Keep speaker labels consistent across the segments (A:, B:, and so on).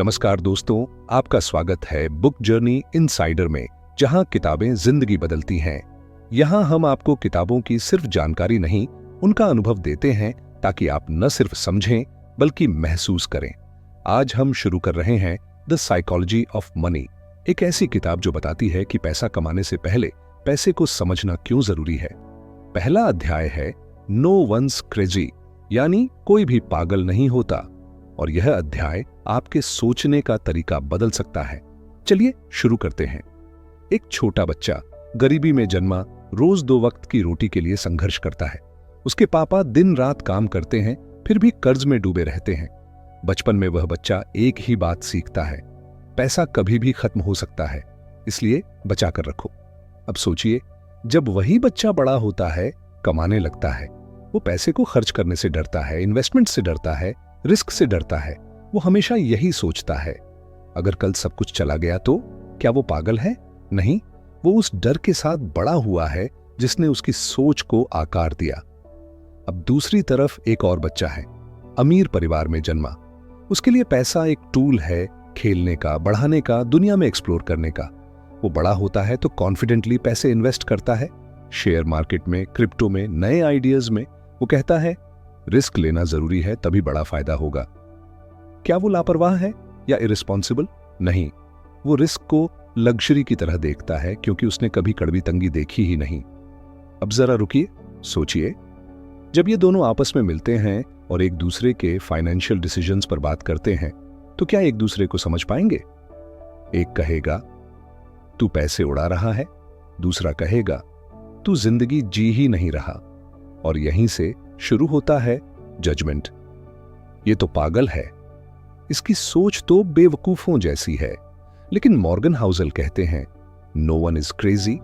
A: नमस्कार दोस्तों, आपका स्वागत है बुक जर्नी इनसाइडर में, जहां किताबें जिंदगी बदलती हैं। यहां हम आपको किताबों की सिर्फ जानकारी नहीं, उनका अनुभव देते हैं ताकि आप न सिर्फ समझें बल्कि महसूस करें। आज हम शुरू कर रहे हैं द साइकोलॉजी ऑफ मनी, एक ऐसी किताब जो बताती है कि पैसा कमाने से पहले पैसे को समझना क्यों जरूरी है। पहला अध्याय है नो वंस क्रेजी, यानी कोई भी पागल नहीं होता, और यह अध्याय आपके सोचने का तरीका बदल सकता है। चलिए शुरू करते हैं। एक छोटा बच्चा गरीबी में जन्मा, रोज 2 वक्त की रोटी के लिए संघर्ष करता है। उसके पापा दिन रात काम करते हैं, फिर भी कर्ज में डूबे रहते हैं। बचपन में वह बच्चा एक ही बात सीखता है, पैसा कभी भी खत्म हो सकता है, इसलिए बचा कर रखो। अब सोचिए, जब वही बच्चा बड़ा होता है, कमाने लगता है, वो पैसे को खर्च करने से डरता है, इन्वेस्टमेंट से डरता है, रिस्क से डरता है। वो हमेशा यही सोचता है, अगर कल सब कुछ चला गया तो क्या वो पागल है? नहीं, वो उस डर के साथ बड़ा हुआ है जिसने उसकी सोच को आकार दिया। अब दूसरी तरफ एक और बच्चा है, अमीर परिवार में जन्मा। उसके लिए पैसा एक टूल है, खेलने का, बढ़ाने का, दुनिया में एक्सप्लोर करने का। वो बड़ा होता है तो कॉन्फिडेंटली पैसे इन्वेस्ट करता है, शेयर मार्केट में, क्रिप्टो में, नए आइडियाज में। वो कहता है रिस्क लेना जरूरी है, तभी बड़ा फायदा होगा। क्या वो लापरवाह है या इरिस्पॉन्सिबल? नहीं, वो रिस्क को लग्जरी की तरह देखता है क्योंकि उसने कभी कड़वी तंगी देखी ही नहीं। अब जरा रुकिए, सोचिए, जब ये दोनों आपस में मिलते हैं और एक दूसरे के फाइनेंशियल डिसीजंस पर बात करते हैं, तो क्या एक दूसरे को समझ पाएंगे? एक कहेगा तू पैसे उड़ा रहा है, दूसरा कहेगा तू जिंदगी जी ही नहीं रहा। और यहीं से शुरू होता है जजमेंट। ये तो पागल है, इसकी सोच तो बेवकूफों जैसी है। लेकिन मॉर्गन हाउसल कहते हैं नो वन इज क्रेजी।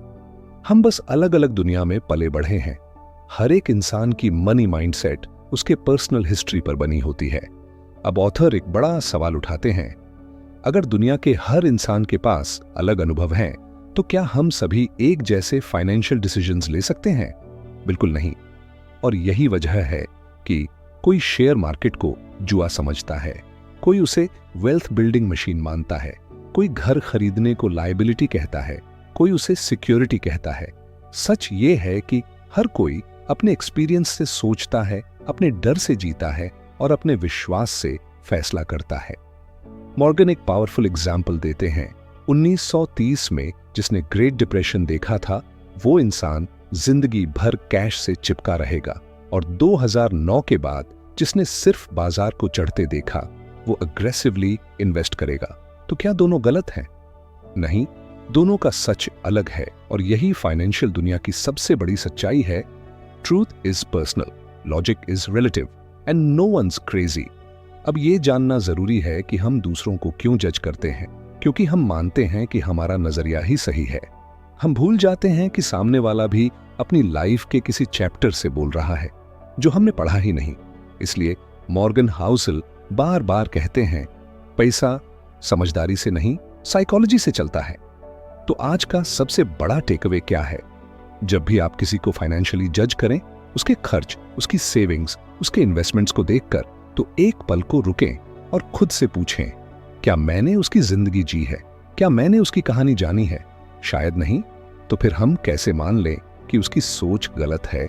A: हम बस अलग अलग दुनिया में पले बढ़े हैं। हर एक इंसान की मनी माइंडसेट उसके पर्सनल हिस्ट्री पर बनी होती है। अब ऑथर एक बड़ा सवाल उठाते हैं, अगर दुनिया के हर इंसान के पास अलग अनुभव हैं, तो क्या हम सभी एक जैसे फाइनेंशियल डिसीजंस ले सकते हैं? बिल्कुल नहीं। और यही वजह है कि कोई शेयर मार्केट को जुआ समझता है, कोई उसे वेल्थ बिल्डिंग मशीन मानता है, कोई घर खरीदने को लायबिलिटी कहता है, कोई उसे सिक्योरिटी कहता है। सच ये है कि हर कोई अपने एक्सपीरियंस से सोचता है, अपने डर से जीता है और अपने विश्वास से फैसला करता है। मॉर्गन एक पावरफुल एग्जाम्पल देते हैं। 1930 में जिसने ग्रेट डिप्रेशन देखा था, वो इंसान जिंदगी भर कैश से चिपका रहेगा, और 2009 के बाद जिसने सिर्फ बाजार को चढ़ते देखा, वो अग्रेसिवली इन्वेस्ट करेगा। तो क्या दोनों गलत हैं? नहीं, दोनों का सच अलग है, और यही फाइनेंशियल दुनिया की सबसे बड़ी सच्चाई है। Truth is personal, logic is relative, and no one's crazy. अब ये जानना जरूरी है कि हम दूसरों को क्यों जज करते हैं, क्योंकि हम मानते हैं कि हमारा नजरिया ही सही है। हम भूल जाते हैं कि सामने वाला भी अपनी लाइफ के किसी चैप्टर से बोल रहा है जो हमने पढ़ा ही नहीं। इसलिए मॉर्गन हाउसल बार बार कहते हैं, पैसा समझदारी से नहीं, साइकोलॉजी से चलता है। तो आज का सबसे बड़ा टेकअवे क्या है? जब भी आप किसी को फाइनेंशियली जज करें, उसके खर्च, उसकी सेविंग्स, उसके इन्वेस्टमेंट्स को देखकर, तो एक पल को रुकें और खुद से पूछें, क्या मैंने उसकी जिंदगी जी है? क्या मैंने उसकी कहानी जानी है? शायद नहीं। तो फिर हम कैसे मान लें कि उसकी सोच गलत है?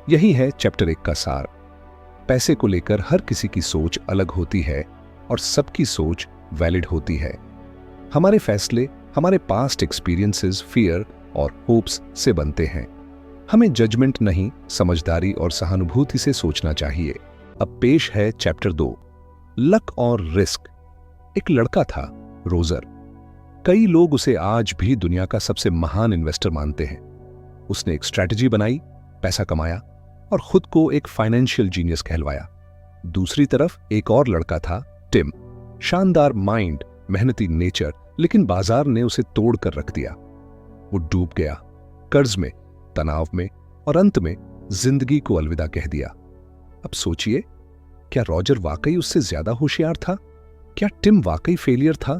A: यही है चैप्टर 1 का सार। पैसे को लेकर हर किसी की सोच अलग होती है और सबकी सोच वैलिड होती है। हमारे फैसले हमारे पास्ट एक्सपीरियंसेस, फियर और होप्स से बनते हैं। हमें जजमेंट नहीं, समझदारी और सहानुभूति से सोचना चाहिए। अब पेश है चैप्टर 2, लक और रिस्क। एक लड़का था, रोजर। कई लोग उसे आज भी दुनिया का सबसे महान इन्वेस्टर मानते हैं। उसने एक स्ट्रैटेजी बनाई, पैसा कमाया और खुद को एक फाइनेंशियल जीनियस कहलवाया। दूसरी तरफ एक और लड़का था, टिम। शानदार माइंड, मेहनती नेचर, लेकिन बाजार ने उसे तोड़ कर रख दिया। वो डूब गया, कर्ज में, तनाव में, और अंत में जिंदगी को अलविदा कह दिया। अब सोचिए, क्या रॉजर वाकई उससे ज्यादा होशियार था? क्या टिम वाकई फेलियर था?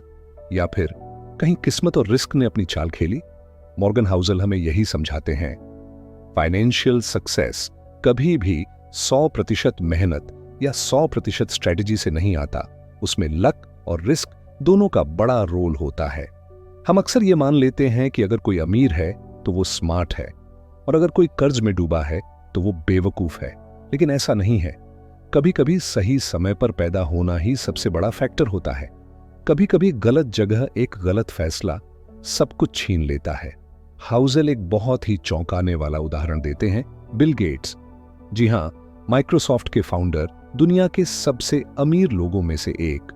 A: या फिर कहीं किस्मत और रिस्क ने अपनी चाल खेली? मॉर्गन हाउसल हमें यही समझाते हैं, फाइनेंशियल सक्सेस कभी भी 100% मेहनत या 100% स्ट्रेटजी से नहीं आता। उसमें लक और रिस्क दोनों का बड़ा रोल होता है। हम अक्सर ये मान लेते हैं कि अगर कोई अमीर है तो वो स्मार्ट है और अगर कोई कर्ज में डूबा है तो वो बेवकूफ है, लेकिन ऐसा नहीं है। कभी कभी सही समय पर पैदा होना ही सबसे बड़ा फैक्टर होता है। कभी कभी गलत जगह एक गलत फैसला सब कुछ छीन लेता है। हाउसेल एक बहुत ही चौंकाने वाला उदाहरण देते हैं, बिल गेट्स। जी हां, माइक्रोसॉफ्ट के फाउंडर, दुनिया के सबसे अमीर लोगों में से एक।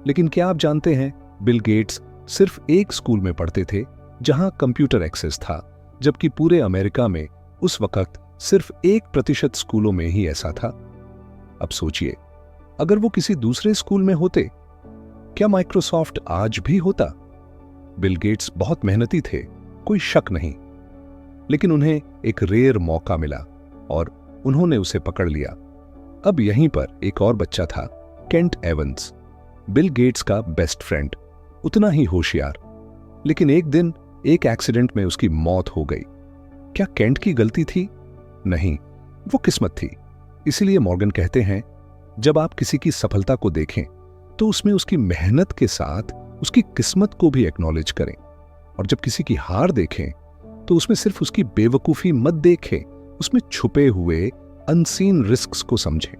A: लेकिन क्या आप जानते हैं, बिल गेट्स सिर्फ एक स्कूल में पढ़ते थे जहां कंप्यूटर एक्सेस था, जबकि पूरे अमेरिका में उस वक्त सिर्फ 1% स्कूलों में ही ऐसा था। अब सोचिए, अगर वो किसी दूसरे स्कूल में होते, क्या माइक्रोसॉफ्ट आज भी होता? बिल गेट्स बहुत मेहनती थे, कोई शक नहीं, लेकिन उन्हें एक रेयर मौका मिला और उन्होंने उसे पकड़ लिया। अब यहीं पर एक और बच्चा था, केंट एवंस, बिल गेट्स का बेस्ट फ्रेंड, उतना ही होशियार। लेकिन एक दिन एक एक्सीडेंट में उसकी मौत हो गई। क्या केंट की गलती थी? नहीं, वो किस्मत थी। इसीलिए मॉर्गन कहते हैं, जब आप किसी की सफलता को देखें तो उसमें उसकी मेहनत के साथ उसकी किस्मत को भी एक्नॉलेज करें, और जब किसी की हार देखें तो उसमें सिर्फ उसकी बेवकूफी मत देखें, उसमें छुपे हुए अनसीन रिस्क्स को समझें।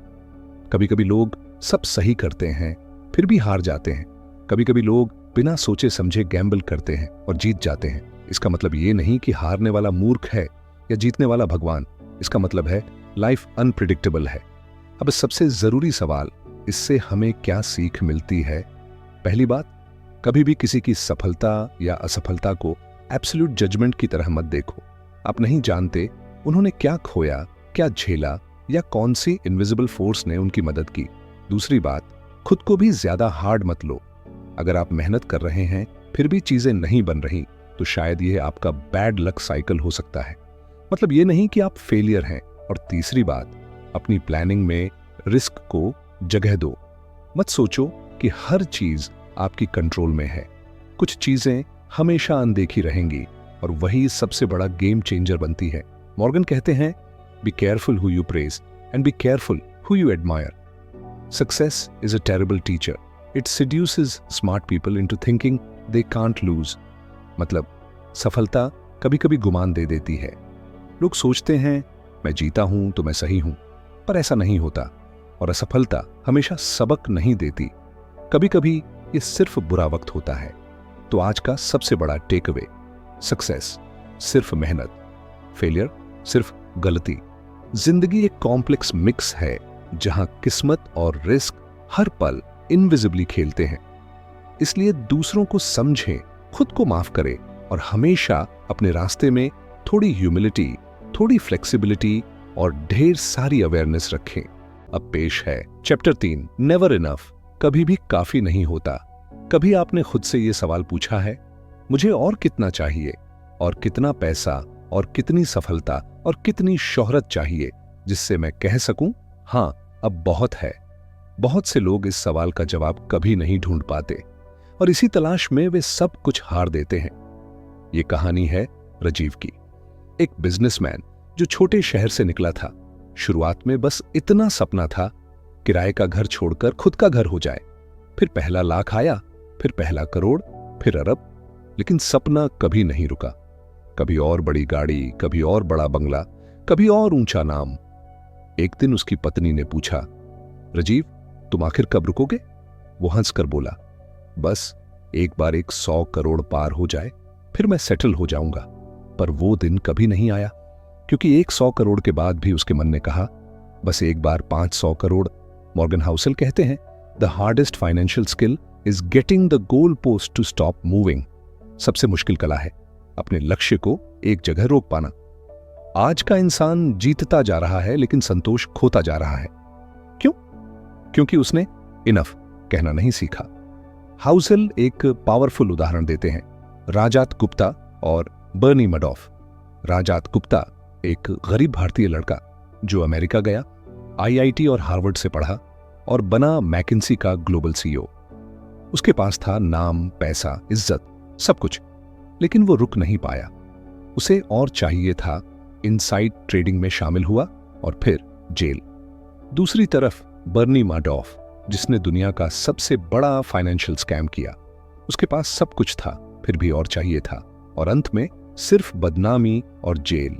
A: कभी कभी लोग सब सही करते हैं फिर भी हार जाते हैं। कभी कभी लोग बिना सोचे समझे गैम्बल करते हैं और जीत जाते हैं। इसका मतलब ये नहीं कि हारने वाला मूर्ख है या जीतने वाला भगवान। इसका मतलब है लाइफ अनप्रिडिक्टेबल है। अब सबसे जरूरी सवाल, इससे हमें क्या सीख मिलती है? पहली बात, कभी भी किसी की सफलता या असफलता को एब्सोल्यूट जजमेंट की तरह मत देखो। आप नहीं जानते उन्होंने क्या खोया, क्या झेला, या कौन सी इनविजिबल फोर्स ने उनकी मदद की। दूसरी बात, खुद को भी ज्यादा हार्ड मत लो। अगर आप मेहनत कर रहे हैं फिर भी चीजें नहीं बन रही तो शायद यह आपका बैड लक साइकिल हो सकता है। मतलब ये नहीं कि आप फेलियर हैं। और तीसरी बात, अपनी प्लानिंग में रिस्क को जगह दो। मत सोचो कि हर चीज आपकी कंट्रोल में है। कुछ चीजें हमेशा अनदेखी रहेंगी और वही सबसे बड़ा गेम चेंजर बनती है। मॉर्गन कहते हैं, be careful who you praise and be careful who you admire. Success is a terrible teacher, it seduces smart people into thinking they can't lose। मतलब सफलता कभी कभी गुमान दे देती है। लोग सोचते हैं मैं जीता हूं तो मैं सही हूं, पर ऐसा नहीं होता। और असफलता हमेशा सबक नहीं देती, कभी कभी ये सिर्फ बुरा वक्त होता है। तो आज का सबसे बड़ा टेक अवे, सक्सेस सिर्फ मेहनत, फेलियर सिर्फ गलती। जिंदगी एक कॉम्प्लेक्स मिक्स है जहां किस्मत और रिस्क हर पल इनविजिबली खेलते हैं। इसलिए दूसरों को समझें, खुद को माफ करें और हमेशा अपने रास्ते में थोड़ी ह्यूमिलिटी, थोड़ी फ्लेक्सिबिलिटी और ढेर सारी अवेयरनेस रखें। अब पेश है चैप्टर 3, नेवर इनफ, कभी भी काफी नहीं होता। कभी आपने खुद से यह सवाल पूछा है, मुझे और कितना चाहिए, और कितना पैसा, और कितनी सफलता, और कितनी शोहरत चाहिए जिससे मैं कह सकूं हां अब बहुत है? बहुत से लोग इस सवाल का जवाब कभी नहीं ढूंढ पाते और इसी तलाश में वे सब कुछ हार देते हैं। यह कहानी है राजीव की, एक बिजनेसमैन जो छोटे शहर से निकला था। शुरुआत में बस इतना सपना था, किराए का घर छोड़कर खुद का घर हो जाए। फिर पहला लाख आया, फिर पहला करोड़, फिर अरब। लेकिन सपना कभी नहीं रुका। कभी और बड़ी गाड़ी, कभी और बड़ा बंगला, कभी और ऊंचा नाम। एक दिन उसकी पत्नी ने पूछा, राजीव तुम आखिर कब रुकोगे? वो हंसकर बोला, बस एक बार 100 करोड़ पार हो जाए फिर मैं सेटल हो जाऊंगा। पर वो दिन कभी नहीं आया, क्योंकि 100 करोड़ के बाद भी उसके मन ने कहा, बस एक बार 500 करोड़। मॉर्गन हाउसेल कहते हैं, the hardest financial skill is getting the goal post to stop moving. सबसे मुश्किल कला है अपने लक्ष्य को एक जगह रोक पाना। आज का इंसान जीतता जा रहा है लेकिन संतोष खोता जा रहा है। क्यों? क्योंकि उसने इनफ कहना नहीं सीखा। हाउसेल एक पावरफुल उदाहरण देते हैं, राजात गुप्ता और बर्नी मडॉफ। राजात गुप्ता एक गरीब भारतीय लड़का जो अमेरिका गया, आईआईटी और हार्वर्ड से पढ़ा और बना मैकिन्सी का ग्लोबल सीईओ। उसके पास था नाम, पैसा, इज्जत, सब कुछ, लेकिन वो रुक नहीं पाया। उसे और चाहिए था। इनसाइड ट्रेडिंग में शामिल हुआ और फिर जेल। दूसरी तरफ बर्नी माडॉफ जिसने दुनिया का सबसे बड़ा फाइनेंशियल स्कैम किया। उसके पास सब कुछ था, फिर भी और चाहिए था, और अंत में सिर्फ बदनामी और जेल।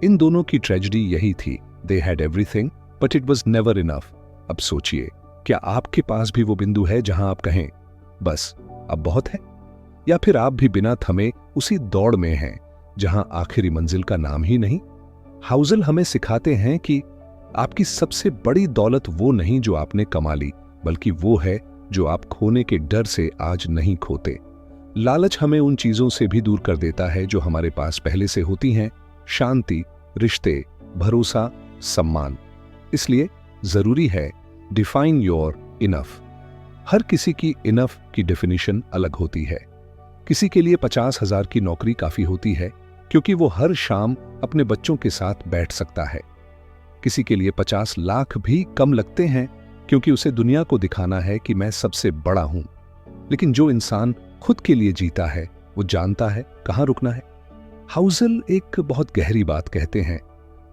A: इन दोनों की ट्रेजेडी यही थी, they had everything but it was never enough. अब सोचिए, क्या आपके पास भी वो बिंदु है जहां आप कहें बस अब बहुत है, या फिर आप भी बिना थमे उसी दौड़ में हैं जहां आखिरी मंजिल का नाम ही नहीं। हाउज़ल हमें सिखाते हैं कि आपकी सबसे बड़ी दौलत वो नहीं जो आपने कमा ली, बल्कि वो है जो आप खोने के डर से आज नहीं खोते। लालच हमें उन चीजों से भी दूर कर देता है जो हमारे पास पहले से होती हैं, शांति, रिश्ते, भरोसा, सम्मान। इसलिए जरूरी है डिफाइन योर इनफ। हर किसी की इनफ की डेफिनेशन अलग होती है। किसी के लिए 50,000 की नौकरी काफी होती है क्योंकि वो हर शाम अपने बच्चों के साथ बैठ सकता है। किसी के लिए 50 लाख भी कम लगते हैं क्योंकि उसे दुनिया को दिखाना है कि मैं सबसे बड़ा हूं। लेकिन जो इंसान खुद के लिए जीता है वो जानता है कहां रुकना है। हाउज़ल एक बहुत गहरी बात कहते हैं,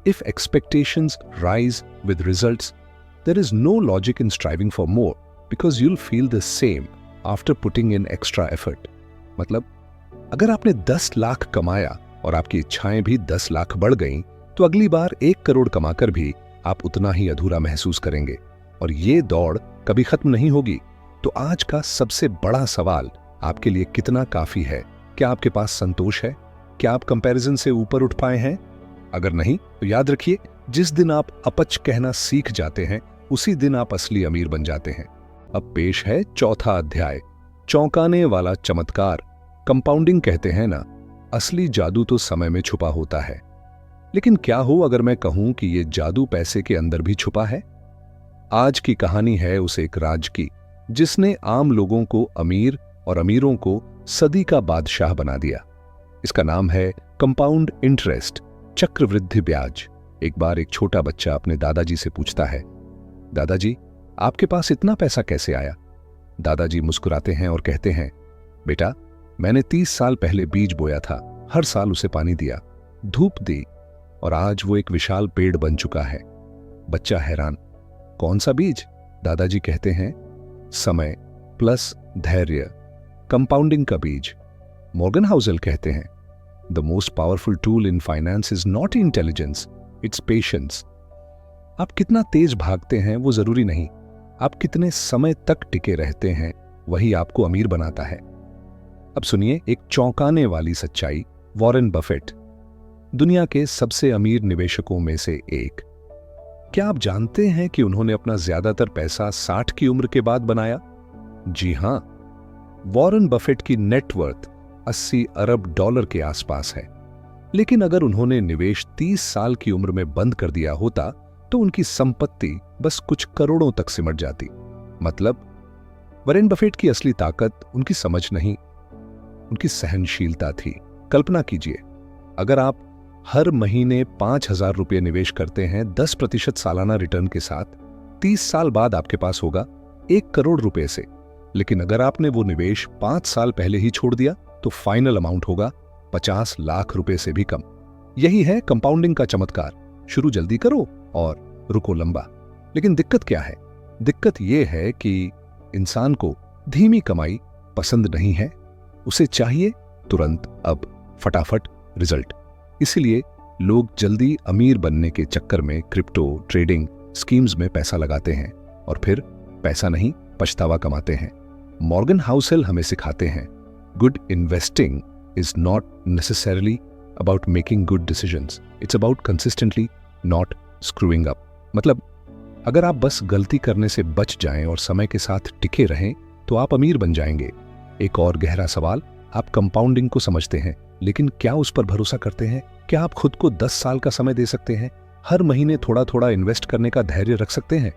A: if expectations rise with results there is no logic in striving for more because you'll feel the same after putting in extra effort. मतलब अगर आपने 10 लाख कमाया और आपकी इच्छाएं भी 10 लाख बढ़ गईं, तो अगली बार 1 करोड़ कमाकर भी आप उतना ही अधूरा महसूस करेंगे और ये दौड़ कभी खत्म नहीं होगी। तो आज का सबसे बड़ा सवाल आपके लिए कितना काफी है? क्या आपके पास संतोष है? क्या आप कंपैरिजन से ऊपर उठ पाए हैं? अगर नहीं तो याद रखिए, जिस दिन आप अपच कहना सीख जाते हैं उसी दिन आप असली अमीर बन जाते हैं। अब पेश है चौथा अध्याय, चौंकाने वाला चमत्कार। कंपाउंडिंग कहते हैं ना, असली जादू तो समय में छुपा होता है। लेकिन क्या हो अगर मैं कहूं कि ये जादू पैसे के अंदर भी छुपा है? आज की कहानी है उस एक राज की जिसने आम लोगों को अमीर और अमीरों को सदी का बादशाह बना दिया। इसका नाम है कंपाउंड इंटरेस्ट, चक्रवृद्धि ब्याज। एक बार एक छोटा बच्चा अपने दादाजी से पूछता है, दादाजी आपके पास इतना पैसा कैसे आया? दादाजी मुस्कुराते हैं और कहते हैं, बेटा मैंने 30 साल पहले बीज बोया था, हर साल उसे पानी दिया, धूप दी और आज वो एक विशाल पेड़ बन चुका है। बच्चा हैरान, कौन सा बीज? दादाजी कहते हैं, समय प्लस धैर्य, कंपाउंडिंग का बीज। मॉर्गन हाउज़ल कहते हैं, the most powerful tool in finance is not intelligence, it's patience. आप कितना तेज भागते हैं वो जरूरी नहीं, आप कितने समय तक टिके रहते हैं वही आपको अमीर बनाता है। अब सुनिए एक चौंकाने वाली सच्चाई। वॉरेन बफेट, दुनिया के सबसे अमीर निवेशकों में से एक। क्या आप जानते हैं कि उन्होंने अपना ज्यादातर पैसा 60 की उम्र के बाद बनाया? जी हां, वॉरेन बफेट की नेटवर्थ 80 अरब डॉलर के आसपास है। लेकिन अगर उन्होंने निवेश 30 साल की उम्र में बंद कर दिया होता तो उनकी संपत्ति बस कुछ करोड़ों तक सिमट जाती। मतलब वॉरेन बफेट की असली ताकत उनकी समझ नहीं, उनकी सहनशीलता थी। कल्पना कीजिए, अगर आप हर महीने 5,000 रुपये निवेश करते हैं 10% सालाना रिटर्न के साथ, 30 साल बाद आपके पास होगा 1 करोड़ रुपए से। लेकिन अगर आपने वो निवेश 5 साल पहले ही छोड़ दिया तो फाइनल अमाउंट होगा 50 लाख रुपए से भी कम। यही है कंपाउंडिंग का चमत्कार। शुरू जल्दी करो और रुको लंबा। लेकिन दिक्कत क्या है? दिक्कत यह है कि इंसान को धीमी कमाई पसंद नहीं है, उसे चाहिए तुरंत, अब फटाफट रिजल्ट। इसीलिए लोग जल्दी अमीर बनने के चक्कर में क्रिप्टो ट्रेडिंग स्कीम्स में पैसा लगाते हैं और फिर पैसा नहीं पछतावा कमाते हैं। मॉर्गन हाउज़ल हमें सिखाते हैं, good investing is not necessarily about making good decisions, it's about consistently not screwing up. मतलब अगर आप बस गलती करने से बच जाएं और समय के साथ टिके रहें तो आप अमीर बन जाएंगे। एक और गहरा सवाल, आप कंपाउंडिंग को समझते हैं लेकिन क्या उस पर भरोसा करते हैं? क्या आप खुद को 10 साल का समय दे सकते हैं? हर महीने थोड़ा थोड़ा इन्वेस्ट करने का धैर्य रख सकते हैं?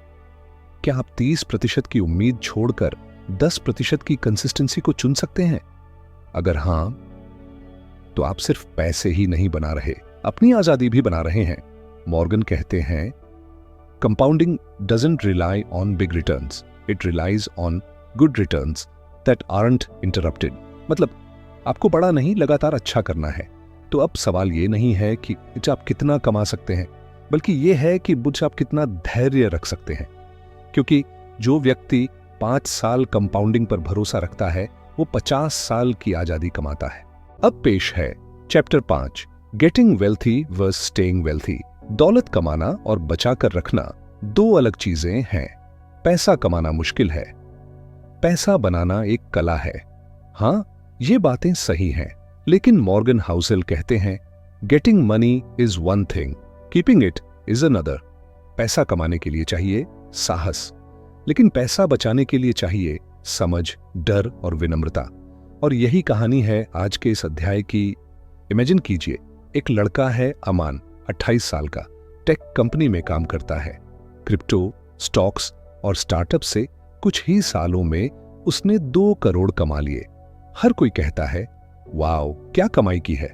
A: क्या आप 30% की उम्मीद छोड़कर 10% की कंसिस्टेंसी को चुन सकते हैं? अगर हां, तो आप सिर्फ पैसे ही नहीं बना रहे, अपनी आजादी भी बना रहे हैं। मॉर्गन कहते हैं, compounding doesn't rely on big returns, it relies on good returns that aren't interrupted. मतलब आपको बड़ा नहीं, लगातार अच्छा करना है। तो अब सवाल ये नहीं है कि आप कितना कमा सकते हैं, बल्कि ये है कि आप कितना धैर्य रख सकते हैं। क्योंकि जो व्यक्ति 5 साल कंपाउंडिंग पर भरोसा रखता है वो 50 साल की आजादी कमाता है। अब पेश है chapter 5, getting wealthy versus staying wealthy. दौलत कमाना और बचाकर रखना दो अलग चीजें हैं। पैसा कमाना मुश्किल है, पैसा बनाना एक कला है। हां, ये बातें सही हैं, लेकिन मॉर्गन हाउसेल कहते हैं getting money is one thing, keeping it is another. पैसा कमाने के लिए चाहिए साहस, लेकिन पैसा बचाने के लिए चाहिए समझ, डर और विनम्रता। और यही कहानी है आज के इस अध्याय की। इमेजिन कीजिए, एक लड़का है अमान, 28 साल का, टेक कंपनी में काम करता है। क्रिप्टो, स्टॉक्स और स्टार्टअप से कुछ ही सालों में उसने 2 करोड़ कमा लिए। हर कोई कहता है वाओ क्या कमाई की है,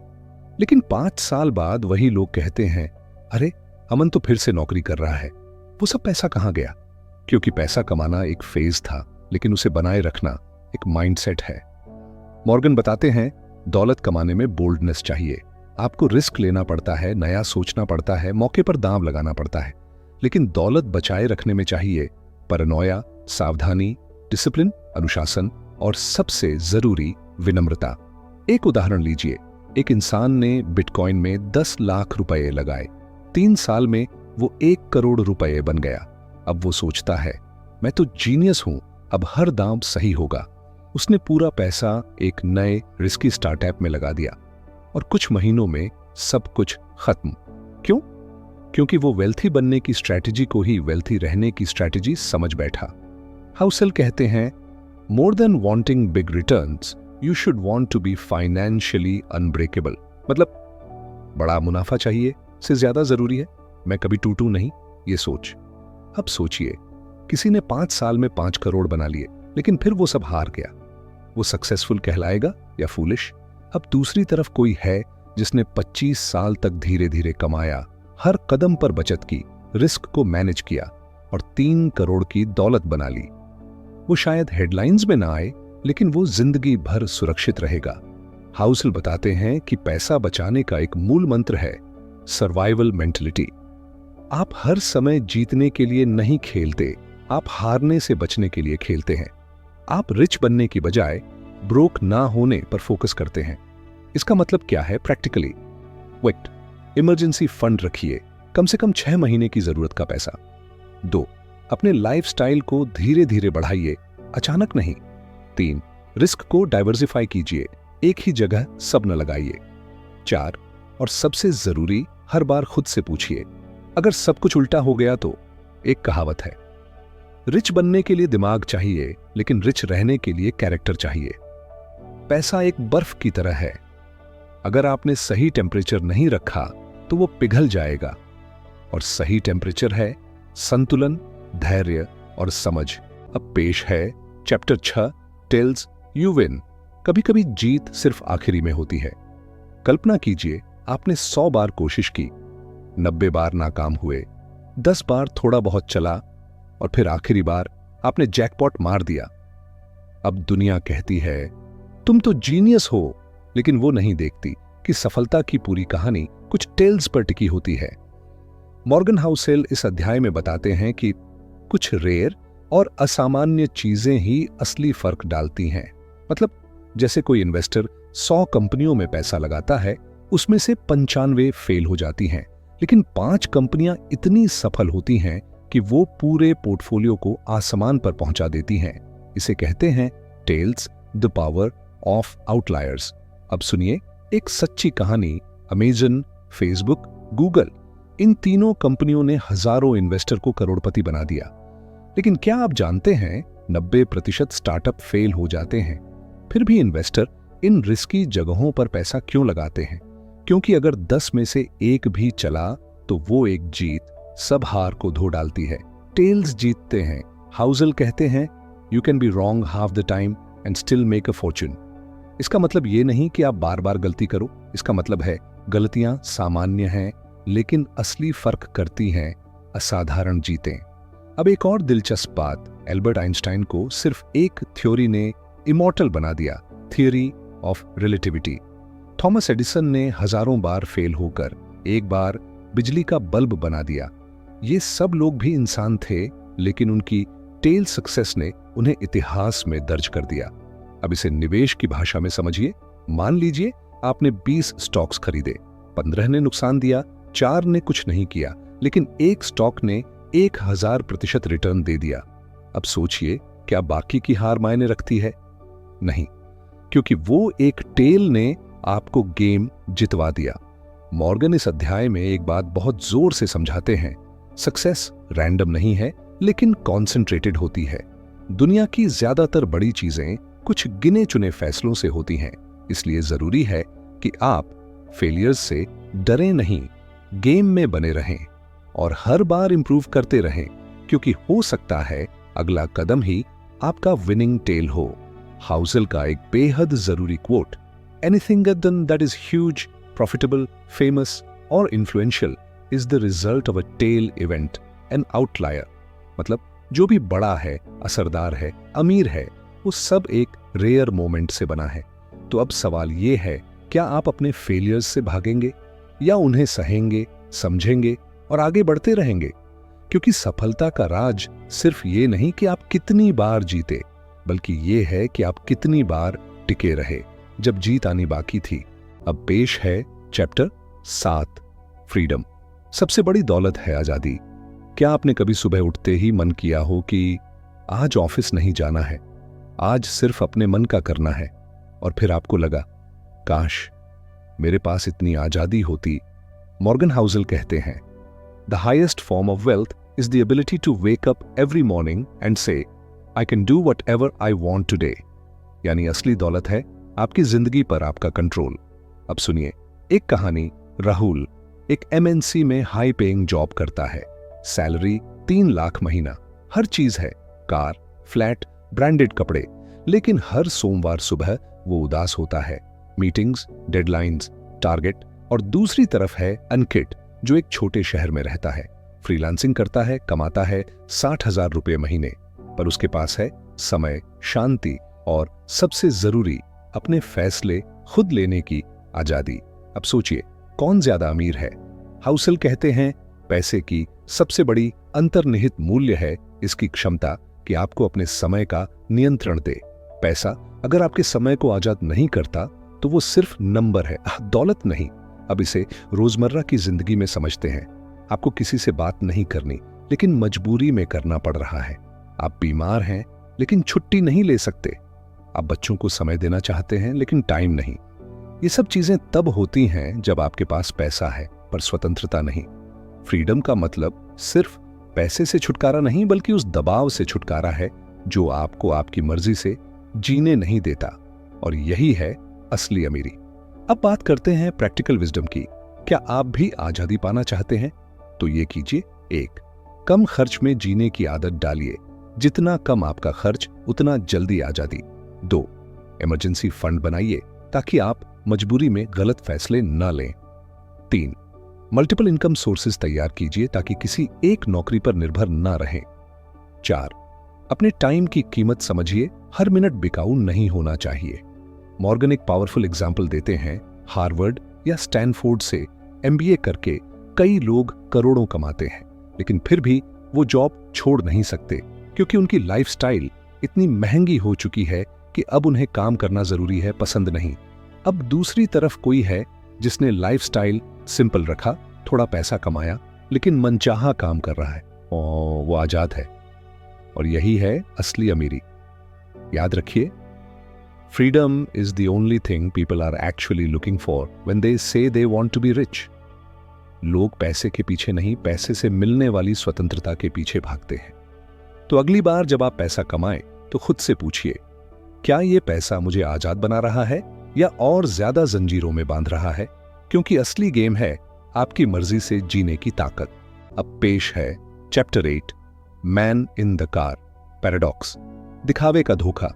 A: लेकिन 5 साल बाद वही लोग कहते हैं अरे अमन तो फिर से नौकरी कर रहा है, वो सब पैसा कहां गया? क्योंकि पैसा कमाना एक फेज था, लेकिन उसे बनाए रखना एक माइंडसेट है। मॉर्गन बताते हैं दौलत कमाने में बोल्डनेस चाहिए। आपको रिस्क लेना पड़ता है, नया सोचना पड़ता है, मौके पर दांव लगाना पड़ता है। लेकिन दौलत बचाए रखने में चाहिए परनोया, सावधानी, डिसिप्लिन, अनुशासन और सबसे जरूरी विनम्रता। एक उदाहरण लीजिए, एक इंसान ने बिटकॉइन में 10 लाख रुपए लगाए। 3 साल में वो 1 करोड़ रुपए बन गया। अब वो सोचता है मैं तो जीनियस हूं, अब हर दांव सही होगा। उसने पूरा पैसा एक नए रिस्की स्टार्टअप में लगा दिया और कुछ महीनों में सब कुछ खत्म। क्यों? क्योंकि वो वेल्थी बनने की स्ट्रैटेजी को ही वेल्थी रहने की स्ट्रैटेजी समझ बैठा। हाउसेल कहते हैं more than wanting big returns you should want to be financially unbreakable. मतलब बड़ा मुनाफा चाहिए से ज्यादा जरूरी है मैं कभी टूटूं नहीं, ये सोच। अब सोचिए, किसी ने 5 साल में 5 करोड़ बना लिए, लेकिन फिर वो सब हार गया। वो सक्सेसफुल कहलाएगा या फूलिश? अब दूसरी तरफ कोई है जिसने 25 साल तक धीरे धीरे कमाया, हर कदम पर बचत की, रिस्क को मैनेज किया और 3 करोड़ की दौलत बना ली। वो शायद हेडलाइंस में ना आए, लेकिन वो जिंदगी भर सुरक्षित रहेगा। हाउसेल बताते हैं कि पैसा बचाने का एक मूल मंत्र है सर्वाइवल मेंटलिटी। आप हर समय जीतने के लिए नहीं खेलते, आप हारने से बचने के लिए खेलते हैं। आप रिच बनने की बजाय ब्रोक ना होने पर फोकस करते हैं। इसका मतलब क्या है प्रैक्टिकली? वेट, इमरजेंसी फंड रखिए, कम से कम 6 महीने की जरूरत का पैसा। 2, अपने लाइफस्टाइल को धीरे धीरे बढ़ाइए, अचानक नहीं। 3, रिस्क को डाइवर्सिफाई कीजिए, एक ही जगह सब न लगाइए। 4, और सबसे जरूरी, हर बार खुद से पूछिए अगर सब कुछ उल्टा हो गया तो? एक कहावत है, रिच बनने के लिए दिमाग चाहिए, लेकिन रिच रहने के लिए कैरेक्टर चाहिए। पैसा एक बर्फ की तरह है, अगर आपने सही टेम्परेचर नहीं रखा तो वो पिघल जाएगा। और सही टेम्परेचर है संतुलन, धैर्य और समझ। अब पेश है चैप्टर 6, टेल्स यू विन। कभी कभी जीत सिर्फ आखिरी में होती है। कल्पना कीजिए आपने 100 बार कोशिश की, 90 बार नाकाम हुए, 10 बार थोड़ा बहुत चला और फिर आखिरी बार आपने जैकपॉट मार दिया। अब दुनिया कहती है तुम तो जीनियस हो, लेकिन वो नहीं देखती कि सफलता की पूरी कहानी कुछ टेल्स पर टिकी होती है। मॉर्गन हाउसेल इस अध्याय में बताते हैं कि कुछ रेयर और असामान्य चीजें ही असली फर्क डालती हैं। मतलब जैसे कोई इन्वेस्टर 100 कंपनियों में पैसा लगाता है, उसमें से 95 फेल हो जाती हैं, लेकिन 5 कंपनियां इतनी सफल होती हैं कि वो पूरे पोर्टफोलियो को आसमान पर पहुंचा देती हैं। इसे कहते हैं tails, the power of outliers. अब सुनिए एक सच्ची कहानी। अमेजन, फेसबुक, गूगल, इन तीनों कंपनियों ने हजारों इन्वेस्टर को करोड़पति बना दिया। लेकिन क्या आप जानते हैं 90% स्टार्टअप फेल हो जाते हैं। फिर भी इन्वेस्टर इन रिस्की जगहों पर पैसा क्यों लगाते हैं? क्योंकि अगर 10 में से एक भी चला तो वो एक जीत सब हार को धो डालती है। टेल्स जीतते हैं। हाउसेल कहते हैं you can be wrong half the time and still make a Fortune. इसका मतलब ये नहीं कि आप बार बार गलती करो, इसका मतलब है गलतियां सामान्य हैं, लेकिन असली फर्क करती हैं असाधारण जीतें। अब एक और दिलचस्प बात, एल्बर्ट आइंस्टाइन को सिर्फ एक थ्योरी ने इमॉर्टल बना दिया, theory of relativity. Thomas Edison ने हजारों बार फेल होकर एक बार बिजली का बल्ब बना दिया। ये सब लोग भी इंसान थे, लेकिन उनकी टेल सक्सेस ने उन्हें इतिहास में दर्ज कर दिया। अब इसे निवेश की भाषा में समझिए। मान लीजिए आपने 20 स्टॉक्स खरीदे, 15 ने नुकसान दिया, 4 ने कुछ नहीं किया, लेकिन एक स्टॉक ने 1000% रिटर्न दे दिया। अब सोचिए, क्या बाकी की हार मायने रखती है? नहीं, क्योंकि वो एक टेल ने आपको गेम जितवा दिया। मॉर्गन इस अध्याय में एक बात बहुत जोर से समझाते हैं, सक्सेस रैंडम नहीं है, लेकिन कॉन्सेंट्रेटेड होती है। दुनिया की ज्यादातर बड़ी चीजें कुछ गिने चुने फैसलों से होती हैं, इसलिए जरूरी है कि आप फेलियर्स से डरे नहीं, गेम में बने रहें और हर बार इंप्रूव करते रहें, क्योंकि हो सकता है अगला कदम ही आपका विनिंग टेल हो। हाउसेल का एक बेहद जरूरी quote, anything that is huge, profitable, famous और influential is the result of a tail event, an outlier. मतलब जो भी बड़ा है, असरदार है, अमीर है, वो सब एक रेयर मोमेंट से बना है। तो अब सवाल ये है, क्या आप अपने फेलियर्स से भागेंगे या उन्हें सहेंगे, समझेंगे और आगे बढ़ते रहेंगे? क्योंकि सफलता का राज सिर्फ ये नहीं कि आप कितनी बार जीते, बल्कि ये है कि आप कितनी बार टिके रहे जब जीत आनी बाकी थी। अब पेश है चैप्टर 7, फ्रीडम। सबसे बड़ी दौलत है आजादी। क्या आपने कभी सुबह उठते ही मन किया हो कि आज ऑफिस नहीं जाना है, आज सिर्फ अपने मन का करना है, और फिर आपको लगा, काश मेरे पास इतनी आजादी होती। मॉर्गन हाउसेल कहते हैं, the highest form of wealth is the ability to wake up every morning and say I can do whatever I want today. यानी असली दौलत है आपकी जिंदगी पर आपका कंट्रोल। अब सुनिए एक कहानी। राहुल एक MNC में हाई पेइंग जॉब करता है, सैलरी 3 लाख महीना, हर चीज है, कार, फ्लैट, ब्रांडेड कपड़े, लेकिन हर सोमवार सुबह वो उदास होता है। Meetings, deadlines, target. और दूसरी तरफ है अंकित, जो एक छोटे शहर में रहता है, फ्रीलांसिंग करता है, कमाता है 60,000 रुपये महीने, पर उसके पास है समय, शांति और सबसे जरूरी अपने फैसले खुद लेने की आजादी। अब सोचिए कौन ज्यादा अमीर है? हाउसेल कहते हैं, पैसे की सबसे बड़ी अंतर्निहित मूल्य है इसकी क्षमता कि आपको अपने समय का नियंत्रण दे। पैसा अगर आपके समय को आजाद नहीं करता तो वो सिर्फ नंबर है, दौलत नहीं। अब इसे रोजमर्रा की जिंदगी में समझते हैं। आपको किसी से बात नहीं करनी, लेकिन मजबूरी में करना पड़ रहा है। आप बीमार हैं लेकिन छुट्टी नहीं ले सकते। आप बच्चों को समय देना चाहते हैं लेकिन टाइम नहीं। ये सब चीजें तब होती हैं जब आपके पास पैसा है पर स्वतंत्रता नहीं। फ्रीडम का मतलब सिर्फ पैसे से छुटकारा नहीं, बल्कि उस दबाव से छुटकारा है जो आपको आपकी मर्जी से जीने नहीं देता। और यही है असली अमीरी। अब बात करते हैं प्रैक्टिकल विजडम की। क्या आप भी आजादी पाना चाहते हैं? तो ये कीजिए। 1, कम खर्च में जीने की आदत डालिए। जितना कम आपका खर्च उतना जल्दी आजादी। 2, इमरजेंसी फंड बनाइए ताकि आप मजबूरी में गलत फैसले न लें। 3, मल्टीपल इनकम सोर्सेज तैयार कीजिए ताकि किसी एक नौकरी पर निर्भर न रहें। 4, अपने टाइम की कीमत समझिए, हर मिनट बिकाऊ नहीं होना चाहिए। मॉर्गन एक पावरफुल एग्जाम्पल देते हैं। हार्वर्ड या स्टैनफोर्ड से MBA करके कई लोग करोड़ों कमाते हैं, लेकिन फिर भी वो जॉब छोड़ नहीं सकते, क्योंकि उनकी लाइफस्टाइल इतनी महंगी हो चुकी है कि अब उन्हें काम करना जरूरी है, पसंद नहीं। अब दूसरी तरफ कोई है जिसने लाइफस्टाइल सिंपल रखा, थोड़ा पैसा कमाया, लेकिन मनचाहा काम कर रहा है, वो आजाद है। और यही है असली अमीरी। याद रखिए, freedom is the only thing people are actually looking for when they say they want to be rich. लोग पैसे के पीछे नहीं, पैसे से मिलने वाली स्वतंत्रता के पीछे भागते हैं। तो अगली बार जब आप पैसा कमाएं तो खुद से पूछिए, क्या ये पैसा मुझे आजाद बना रहा है या और ज्यादा जंजीरों में बांध रहा है? क्योंकि असली गेम है आपकी मर्जी से जीने की ताकत। अब पेश है chapter 8, man in the car, paradox, दिखावे का धोखा।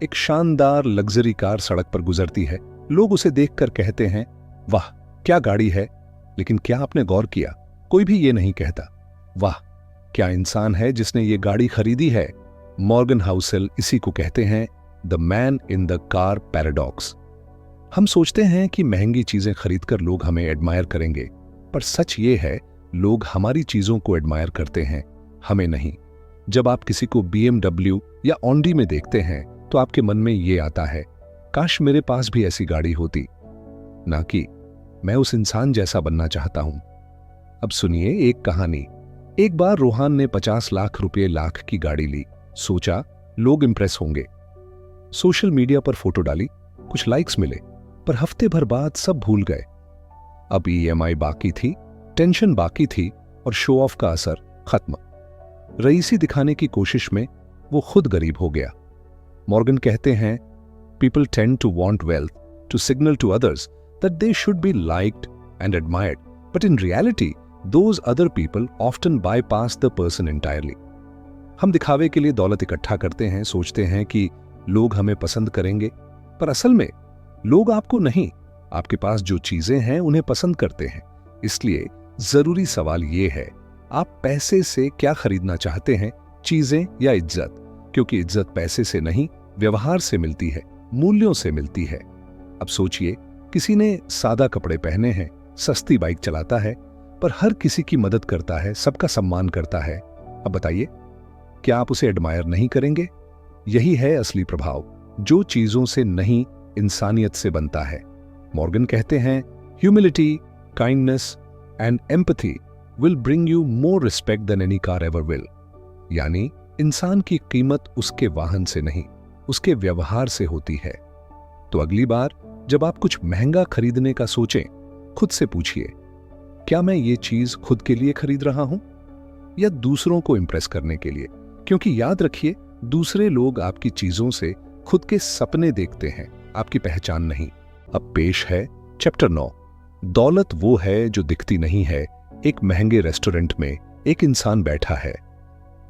A: एक शानदार लग्जरी कार सड़क पर गुजरती है। लोग उसे देखकर कहते हैं, वाह क्या गाड़ी है। लेकिन क्या आपने गौर किया, कोई भी ये नहीं कहता, वाह क्या इंसान है जिसने ये गाड़ी खरीदी है। मॉर्गन हाउसेल इसी को कहते हैं the man in the car paradox. हम सोचते हैं कि महंगी चीजें खरीदकर लोग हमें एडमायर करेंगे, पर सच ये है लोग हमारी चीजों को एडमायर करते हैं, हमें नहीं। जब आप किसी को BMW या ऑडी में देखते हैं तो आपके मन में ये आता है, काश मेरे पास भी ऐसी गाड़ी होती, ना कि मैं उस इंसान जैसा बनना चाहता हूं। अब सुनिए एक कहानी। एक बार रोहान ने 50 लाख रुपए लाख की गाड़ी ली। सोचा लोग इंप्रेस होंगे। सोशल मीडिया पर फोटो डाली, कुछ लाइक्स मिले, पर हफ्ते भर बाद सब भूल गए। अब EMI बाकी थी, टेंशन बाकी थी और शो ऑफ का असर खत्म। रईसी दिखाने की कोशिश में वो खुद गरीब हो गया। मॉर्गन कहते हैं, people tend to want wealth to signal to others that they should be liked and admired, but in reality those other people often bypass the person entirely. हम दिखावे के लिए दौलत इकट्ठा करते हैं, सोचते हैं कि लोग हमें पसंद करेंगे, पर असल में लोग आपको नहीं, आपके पास जो चीजें हैं उन्हें पसंद करते हैं। इसलिए जरूरी सवाल यह है, आप पैसे से क्या खरीदना चाहते हैं, चीजें या इज्जत? क्योंकि इज्जत पैसे से नहीं, व्यवहार से मिलती है, मूल्यों से मिलती है। अब सोचिए, किसी ने सादा कपड़े पहने हैं, सस्ती बाइक चलाता है, पर हर किसी की मदद करता है, सबका सम्मान करता है। अब बताइए, क्या आप उसे एडमायर नहीं करेंगे? यही है असली प्रभाव, जो चीजों से नहीं इंसानियत से बनता है। मॉर्गन कहते हैं, humility, kindness and empathy will bring you more respect than any car ever will. यानी इंसान की कीमत उसके वाहन से नहीं, उसके व्यवहार से होती है। तो अगली बार जब आप कुछ महंगा खरीदने का सोचें, खुद से पूछिए, क्या मैं ये चीज खुद के लिए खरीद रहा हूं या दूसरों को इंप्रेस करने के लिए? क्योंकि याद रखिए, दूसरे लोग आपकी चीजों से खुद के सपने देखते हैं, आपकी पहचान नहीं। अब पेश है चैप्टर 9। दौलत वो है जो दिखती नहीं है। एक महंगे रेस्टोरेंट में एक इंसान बैठा है।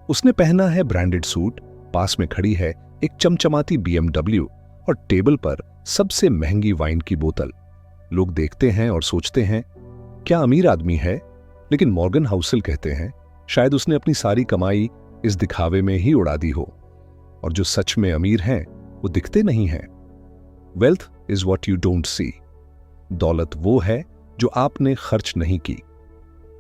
A: उसने पहना है ब्रांडेड सूट, पास में खड़ी है एक चमचमाती BMW और टेबल पर सबसे महंगी वाइन की बोतल। लोग देखते हैं और सोचते हैं, क्या अमीर आदमी है? लेकिन मॉर्गन हाउसेल कहते हैं, शायद उसने अपनी सारी कमाई इस दिखावे में ही उड़ा दी हो। और जो सच में अमीर हैं वो दिखते नहीं हैं। Wealth is what you don't see. दौलत वो है जो आपने खर्च नहीं की,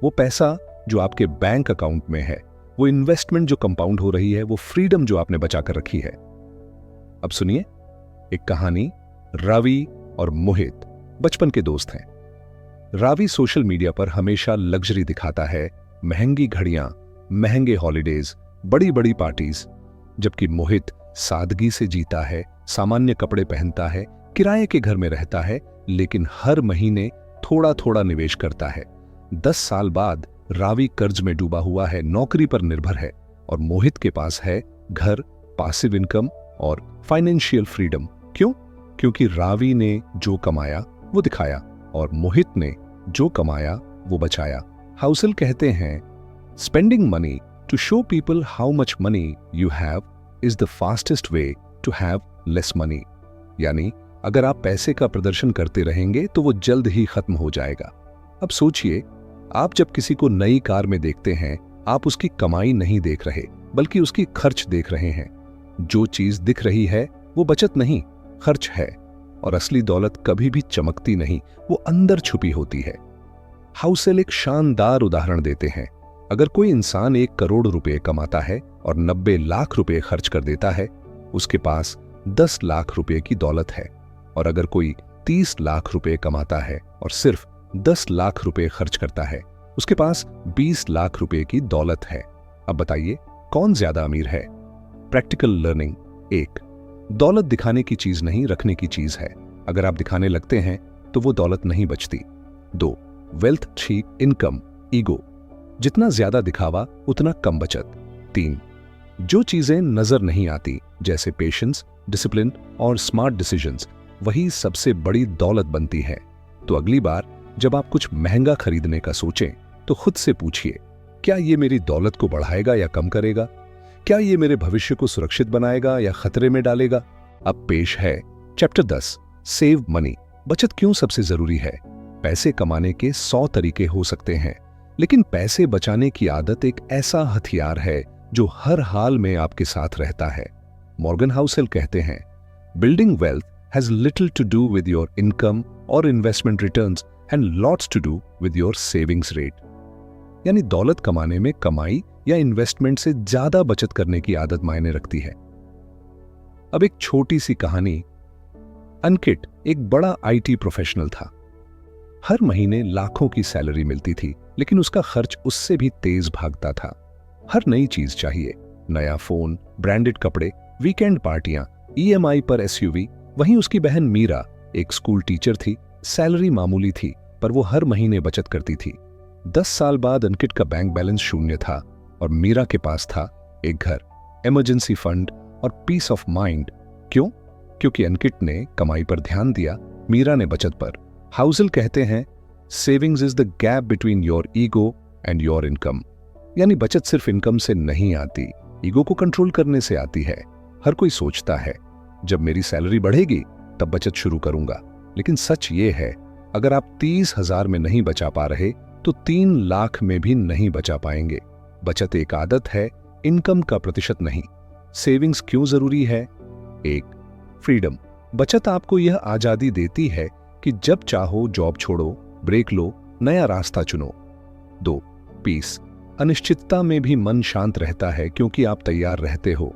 A: वो पैसा जो आपके बैंक अकाउंट में है, वो इन्वेस्टमेंट जो कंपाउंड हो रही है, वो फ्रीडम जो आपने बचा कर रखी है। अब सुनिए एक कहानी। रावी और मोहित बचपन के दोस्त हैं। रावी सोशल मीडिया पर हमेशा लग्जरी दिखाता है, महंगी घड़ियां, महंगे हॉलिडेज, बड़ी बड़ी पार्टीज, जबकि मोहित सादगी से जीता है, सामान्य कपड़े पहनता है, किराए के घर में रहता है, लेकिन हर महीने थोड़ा थोड़ा निवेश करता है। 10 साल बाद रावी कर्ज में डूबा हुआ है, नौकरी पर निर्भर है, और मोहित के पास है घर, पासिव इनकम और फाइनेंशियल फ्रीडम। क्यों? क्योंकि रावी ने जो कमाया वो दिखाया और मोहित ने जो कमाया वो बचाया। हाउसेल कहते हैं, spending money to show people how much money you have is the fastest way to have less money. यानी अगर आप पैसे का प्रदर्शन करते रहेंगे तो वो जल्द ही खत्म हो जाएगा। अब सोचिए, आप जब किसी को नई कार में देखते हैं, आप उसकी कमाई नहीं देख रहे, बल्कि उसकी खर्च देख रहे हैं। जो चीज दिख रही है वो बचत नहीं, खर्च है। और असली दौलत कभी भी चमकती नहीं, वो अंदर छुपी होती है। हाउसेल एक शानदार उदाहरण देते हैं। अगर कोई इंसान 1 करोड़ रुपए कमाता है और 90 लाख रुपए खर्च कर देता है, उसके पास 10 लाख रुपए की दौलत है। और अगर कोई 30 लाख रुपए कमाता है और सिर्फ 10 लाख रुपए खर्च करता है, उसके पास 20 लाख रुपए की दौलत है। अब बताइए, कौन ज्यादा अमीर है? प्रैक्टिकल लर्निंग 1, दौलत दिखाने की चीज नहीं, रखने की चीज है। अगर आप दिखाने लगते हैं तो वो दौलत नहीं बचती। 2, वेल्थ ठीक इनकम ईगो, जितना ज्यादा दिखावा उतना कम बचत। 3, जो चीजें नजर नहीं आती, जैसे पेशेंस, डिसिप्लिन और स्मार्ट डिसीजंस, वही सबसे बड़ी दौलत बनती है। तो अगली बार जब आप कुछ महंगा खरीदने का सोचें तो खुद से पूछिए, क्या ये मेरी दौलत को बढ़ाएगा या कम करेगा? क्या ये मेरे भविष्य को सुरक्षित बनाएगा या खतरे में डालेगा? अब पेश है चैप्टर 10, सेव मनी। बचत क्यों सबसे जरूरी है? पैसे कमाने के 100 तरीके हो सकते हैं, लेकिन पैसे बचाने की आदत एक ऐसा हथियार है जो हर हाल में आपके साथ रहता है। मॉर्गन हाउसेल कहते हैं, building wealth has little to do with your income और investment returns and lots to do with your savings rate. यानी दौलत कमाने में कमाई या इन्वेस्टमेंट से ज्यादा बचत करने की आदत मायने रखती है। अब एक छोटी सी कहानी। अंकित एक बड़ा आईटी प्रोफेशनल था। हर महीने लाखों की सैलरी मिलती थी, लेकिन उसका खर्च उससे भी तेज भागता था। हर नई चीज चाहिए, नया फोन, ब्रांडेड कपड़े, वीकेंड पार्टियां, ईएमआई पर एसयूवी। वहीं उसकी बहन मीरा एक स्कूल टीचर थी। सैलरी मामूली थी, पर वो हर महीने बचत करती थी। 10 साल बाद अंकित का बैंक बैलेंस शून्य था और मीरा के पास था एक घर, इमरजेंसी फंड और पीस ऑफ माइंड। क्यों? क्योंकि अंकित ने कमाई पर ध्यान दिया, मीरा ने बचत पर। हाउसल कहते हैं, savings is the gap between your ego and your income. यानी बचत सिर्फ इनकम से नहीं आती, ईगो को कंट्रोल करने से आती है। हर कोई सोचता है जब मेरी सैलरी बढ़ेगी तब बचत शुरू करूंगा, लेकिन सच ये है, अगर आप 30,000 में नहीं बचा पा रहे तो 3 लाख में भी नहीं बचा पाएंगे। बचत एक आदत है, इनकम का प्रतिशत नहीं। सेविंग्स क्यों जरूरी है? 1, फ्रीडम। बचत आपको यह आजादी देती है कि जब चाहो जॉब छोड़ो, ब्रेक लो, नया रास्ता चुनो। 2, पीस। अनिश्चितता में भी मन शांत रहता है क्योंकि आप तैयार रहते हो।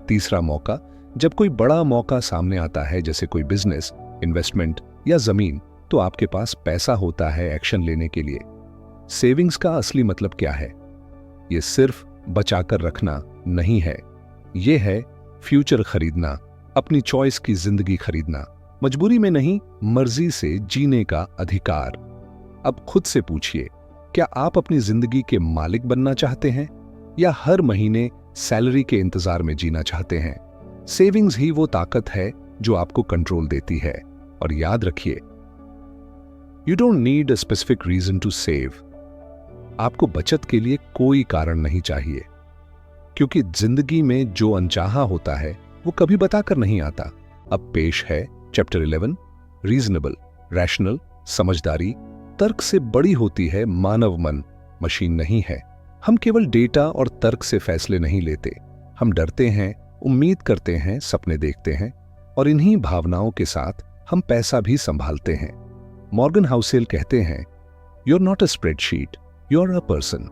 A: तीसरा, मौका। जब कोई बड़ा मौका सामने आता है, जैसे कोई बिजनेस, इन्वेस्टमेंट या जमीन, तो आपके पास पैसा होता है एक्शन लेने के लिए। सेविंग्स का असली मतलब क्या है? यह सिर्फ बचाकर रखना नहीं है, यह है फ्यूचर खरीदना, अपनी चॉइस की जिंदगी खरीदना, मजबूरी में नहीं, मर्जी से जीने का अधिकार। अब खुद से पूछिए, क्या आप अपनी जिंदगी के मालिक बनना चाहते हैं या हर महीने सैलरी के इंतजार में जीना चाहते हैं? सेविंग्स ही वो ताकत है जो आपको कंट्रोल देती है। और याद रखिए, you don't need a specific reason to save. आपको बचत के लिए कोई कारण नहीं चाहिए, क्योंकि जिंदगी में जो अनचाहा होता है वो कभी बताकर नहीं आता। अब पेश है चैप्टर 11, रीजनेबल। रैशनल, समझदारी, तर्क से बड़ी होती है मानव मन, मशीन नहीं है। हम केवल डेटा और तर्क से फैसले नहीं लेते। हम डरते हैं, उम्मीद करते हैं, सपने देखते हैं, और इन्हीं भावनाओं के साथ हम पैसा भी संभालते हैं। मॉर्गन हाउसेल कहते हैं, you are not a spreadsheet, you are a person.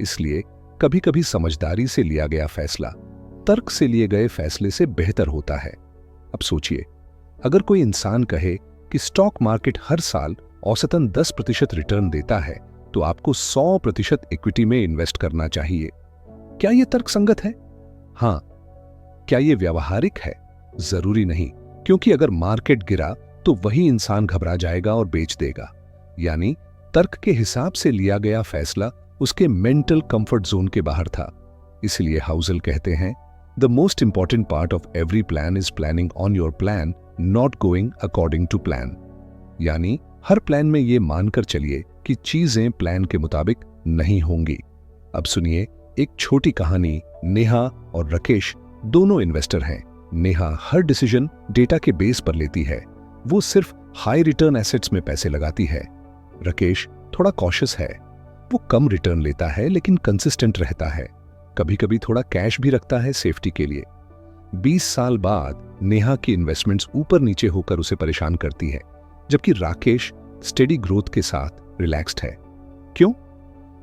A: इसलिए कभी कभी समझदारी से लिया गया फैसला तर्क से लिए गए फैसले से बेहतर होता है। अब सोचिए, अगर कोई इंसान कहे कि स्टॉक मार्केट हर साल औसतन 10% रिटर्न देता है, तो आपको 100% इक्विटी में इन्वेस्ट करना चाहिए। क्या यह तर्कसंगत है? हां। क्या यह व्यावहारिक है? जरूरी नहीं, क्योंकि अगर मार्केट गिरा तो वही इंसान घबरा जाएगा और बेच देगा। यानी तर्क के हिसाब से लिया गया फैसला उसके मेंटल कंफर्ट जोन के बाहर था। इसलिए हाउसल कहते हैं, the most important part of every plan is planning on your plan, not going according to plan. यानी हर प्लान में यह मानकर चलिए कि चीजें प्लान के मुताबिक नहीं होंगी। अब सुनिए एक छोटी कहानी। नेहा और राकेश दोनों इन्वेस्टर हैं। नेहा हर डिसीजन डेटा के बेस पर लेती है, वो सिर्फ हाई रिटर्न एसेट्स में पैसे लगाती है। राकेश थोड़ा कॉशियस है, वो कम रिटर्न लेता है लेकिन कंसिस्टेंट रहता है। कभी कभी थोड़ा कैश भी रखता है सेफ्टी के लिए। 20 साल बाद नेहा की इन्वेस्टमेंट्स ऊपर नीचे होकर उसे परेशान करती है, जबकि राकेश स्टेडी ग्रोथ के साथ रिलैक्स्ड है। क्यों?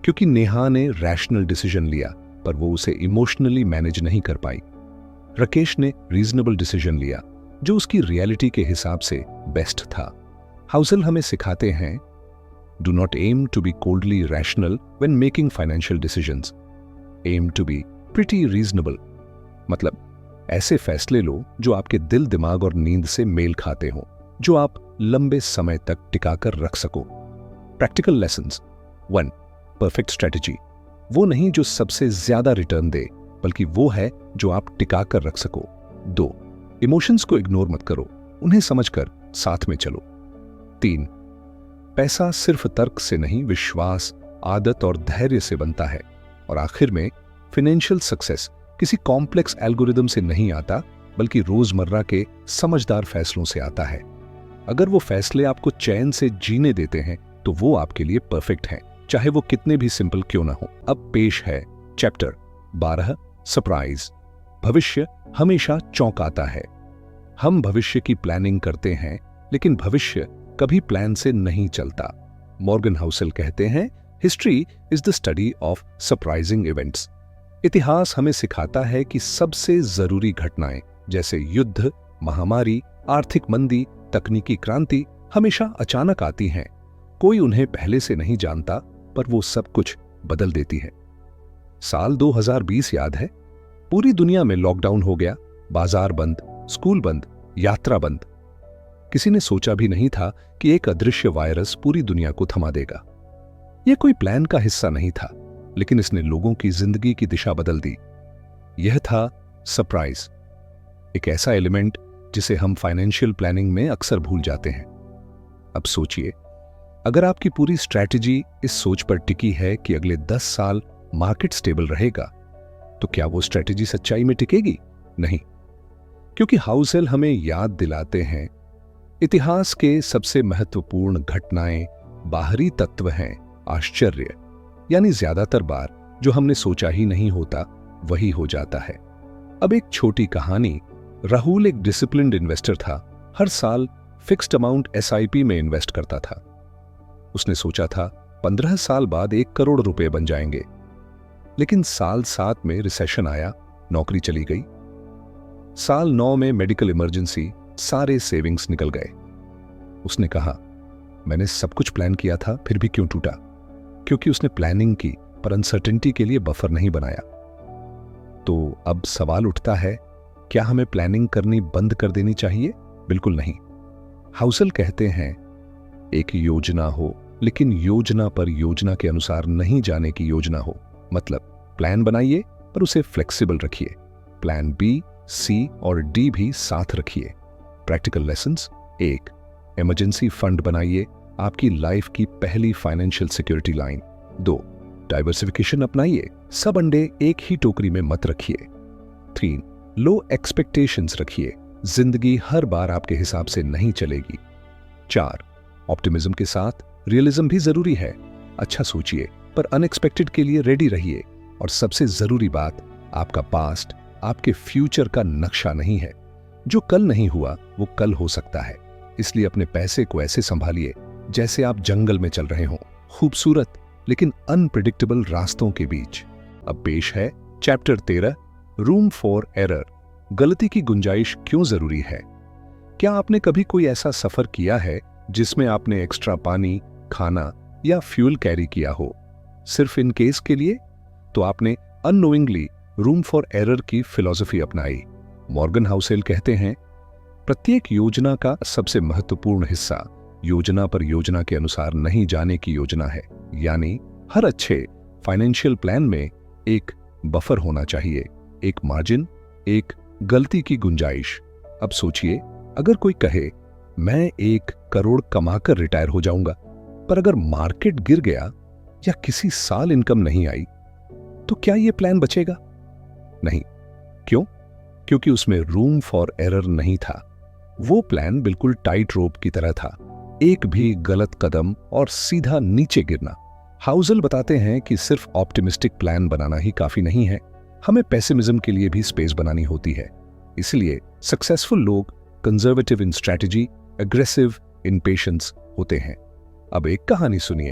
A: क्योंकि नेहा ने रैशनल डिसीजन लिया, पर वो उसे इमोशनली मैनेज नहीं कर पाई। राकेश ने रीजनेबल डिसीजन लिया, जो उसकी रियलिटी के हिसाब से बेस्ट था। हाउसल हमें सिखाते हैं, do not aim to be coldly rational when making financial decisions, aim to be pretty reasonable. मतलब ऐसे फैसले लो जो आपके दिल, दिमाग और नींद से मेल खाते हो, जो आप लंबे समय तक टिकाकर रख सको। Practical lessons. 1, परफेक्ट स्ट्रेटजी वो नहीं जो सबसे ज्यादा रिटर्न दे, बल्कि वो है जो आप टिकाकर रख सको। 2, इमोशंस को इग्नोर मत करो, उन्हें समझकर साथ में चलो। 3, पैसा सिर्फ तर्क से नहीं, विश्वास, आदत और धैर्य से बनता है। और आखिर में, फाइनेंशियल सक्सेस किसी कॉम्प्लेक्स एल्गोरिदम से नहीं आता, बल्कि रोजमर्रा के समझदार फैसलों से आता है। अगर वो फैसले आपको चैन से जीने देते हैं, तो वो आपके लिए परफेक्ट हैं, चाहे वो कितने भी सिंपल क्यों ना हो। अब पेश है चैप्टर 12, सरप्राइज। भविष्य हमेशा चौंकाता है। हम भविष्य की प्लानिंग करते हैं, लेकिन भविष्य कभी प्लान से नहीं चलता। मॉर्गन हाउसेल कहते हैं, history is the study of surprising events. इतिहास हमें सिखाता है कि सबसे जरूरी घटनाएं जैसे युद्ध, महामारी, आर्थिक मंदी, तकनीकी क्रांति हमेशा अचानक आती हैं। कोई उन्हें पहले से नहीं जानता, पर वो सब कुछ बदल देती है। साल 2020 याद है? पूरी दुनिया में लॉकडाउन हो गया, बाजार बंद, स्कूल बंद, यात्रा बंद। किसी ने सोचा भी नहीं था कि एक अदृश्य वायरस पूरी दुनिया को थमा देगा। यह कोई प्लान का हिस्सा नहीं था, लेकिन इसने लोगों की जिंदगी की दिशा बदल दी। यह था सरप्राइज, एक ऐसा एलिमेंट जिसे हम फाइनेंशियल प्लानिंग में अक्सर भूल जाते हैं। अब सोचिए, अगर आपकी पूरी स्ट्रैटेजी इस सोच पर टिकी है कि अगले 10 साल मार्केट स्टेबल रहेगा, तो क्या वो स्ट्रैटेजी सच्चाई में टिकेगी? नहीं, क्योंकि हाउसेल हमें याद दिलाते हैं इतिहास के सबसे महत्वपूर्ण घटनाएं बाहरी तत्व हैं। आश्चर्य यानी ज्यादातर बार जो हमने सोचा ही नहीं होता वही हो जाता है। अब एक छोटी कहानी। राहुल एक डिसिप्लिन्ड इन्वेस्टर था। हर साल फिक्स्ड अमाउंट SIP में इन्वेस्ट करता था। उसने सोचा था 15 साल बाद 1 करोड़ रुपए बन जाएंगे। लेकिन साल 7 में रिसेशन आया, नौकरी चली गई। साल 9 में मेडिकल इमरजेंसी, सारे सेविंग्स निकल गए। उसने कहा, मैंने सब कुछ प्लान किया था, फिर भी क्यों टूटा? क्योंकि उसने प्लानिंग की, पर अनसर्टेनिटी के लिए बफर नहीं बनाया। तो अब सवाल उठता है, क्या हमें प्लानिंग करनी बंद कर देनी चाहिए? बिल्कुल नहीं। हाउसेल कहते हैं, एक योजना हो, लेकिन योजना पर योजना के अनुसार नहीं जाने की योजना हो। मतलब प्लान बनाइए, पर उसे फ्लेक्सिबल रखिए। प्लान B, C और D भी साथ रखिए। Practical lessons. 1, इमरजेंसी फंड बनाइए, आपकी लाइफ की पहली फाइनेंशियल सिक्योरिटी लाइन। 2, डाइवर्सिफिकेशन अपनाइए, सब अंडे एक ही टोकरी में मत रखिए। 3, लो एक्सपेक्टेशंस रखिए, जिंदगी हर बार आपके हिसाब से नहीं चलेगी। 4, ऑप्टिमिज्म के साथ रियलिज्म भी जरूरी है। अच्छा सोचिए, पर अनएक्सपेक्टेड के लिए रेडी रहिए। और सबसे जरूरी बात, आपका पास्ट आपके फ्यूचर का नक्शा नहीं है। जो कल नहीं हुआ वो कल हो सकता है। इसलिए अपने पैसे को ऐसे संभालिए जैसे आप जंगल में चल रहे हों, खूबसूरत लेकिन अनप्रिडिक्टेबल रास्तों के बीच। अब पेश है चैप्टर 13, रूम फॉर एरर। गलती की गुंजाइश क्यों जरूरी है? क्या आपने कभी कोई ऐसा सफर किया है जिसमें आपने एक्स्ट्रा पानी, खाना या फ्यूल कैरी किया हो, सिर्फ इन केस के लिए? तो आपने अननोइंगली रूम फॉर एरर की फिलॉसफी अपनाई। मॉर्गन हाउसेल कहते हैं, प्रत्येक योजना का सबसे महत्वपूर्ण हिस्सा योजना पर योजना के अनुसार नहीं जाने की योजना है। यानी हर अच्छे फाइनेंशियल प्लान में एक बफर होना चाहिए, एक मार्जिन, एक गलती की गुंजाइश। अब सोचिए, अगर कोई कहे मैं 1 करोड़ कमाकर रिटायर हो जाऊंगा, पर अगर मार्केट गिर गया या किसी साल इनकम नहीं आई, तो क्या यह प्लान बचेगा? नहीं। क्यों? क्योंकि उसमें रूम फॉर एरर नहीं था। वो प्लान बिल्कुल टाइट रोप की तरह था, एक भी गलत कदम और सीधा नीचे गिरना। हाउसेल बताते हैं कि सिर्फ ऑप्टिमिस्टिक प्लान बनाना ही काफी नहीं है, हमें पेसिमिज्म के लिए भी स्पेस बनानी होती है। इसलिए सक्सेसफुल लोग conservative in strategy, aggressive in patience होते हैं। अब एक कहानी सुनिए।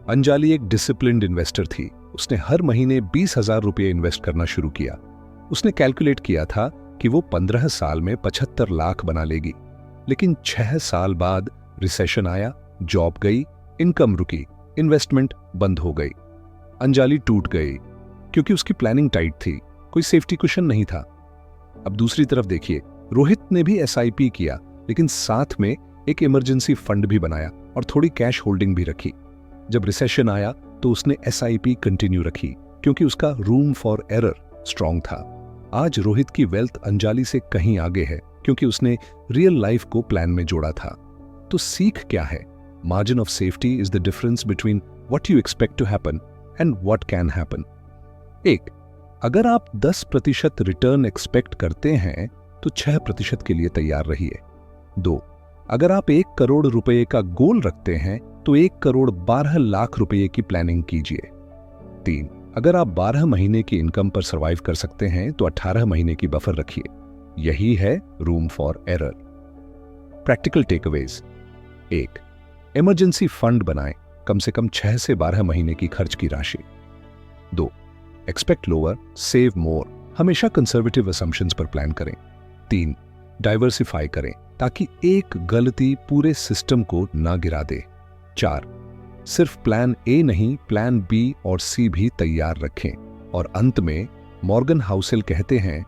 A: अंजलि एक डिसिप्लिन्ड इन्वेस्टर थी। उसने हर महीने 20,000 रुपये इन्वेस्ट करना शुरू किया। उसने कैलकुलेट किया था कि वो 15 साल में 75 लाख बना लेगी। लेकिन 6 साल बाद रिसेशन आया, जॉब गई, इनकम रुकी, इन्वेस्टमेंट बंद हो गई। अंजलि टूट गई क्योंकि उसकी प्लानिंग टाइट थी, कोई सेफ्टी कुशन नहीं था। अब दूसरी तरफ देखिए, रोहित ने भी SIP किया, लेकिन साथ में एक इमरजेंसी फंड भी बनाया और थोड़ी कैश होल्डिंग भी रखी। जब रिसेशन आया तो उसने SIP कंटिन्यू रखी क्योंकि उसका रूम फॉर एरर स्ट्रांग था। आज रोहित की वेल्थ अंजलि से कहीं आगे है क्योंकि उसने रियल लाइफ को प्लान में जोड़ा था। तो सीख क्या है? Margin of safety is the difference between what you expect to happen and what can happen. 1, अगर आप 10% रिटर्न एक्सपेक्ट करते हैं तो 6% के लिए तैयार रहिए। 2, अगर आप 1 करोड़ रुपए का गोल रखते हैं तो 1 करोड़ 12 लाख रुपए की प्लानिंग कीजिए। 3, अगर आप 12 महीने की इनकम पर सर्वाइव कर सकते हैं तो 18 महीने की बफर रखिए। यही है room for error. Practical takeaways. 1, emergency fund बनाएं, कम से कम 6 से 12 महीने की खर्च की राशि। 2. एक्सपेक्ट लोअर, सेव मोर, हमेशा कंजर्वेटिव असम्पशंस पर प्लान करें। 3. डाइवर्सिफाई करें ताकि एक गलती पूरे सिस्टम को ना गिरा दे। 4. सिर्फ प्लान ए नहीं, प्लान बी और सी भी तैयार रखें। और अंत में मॉर्गन हाउसेल कहते हैं,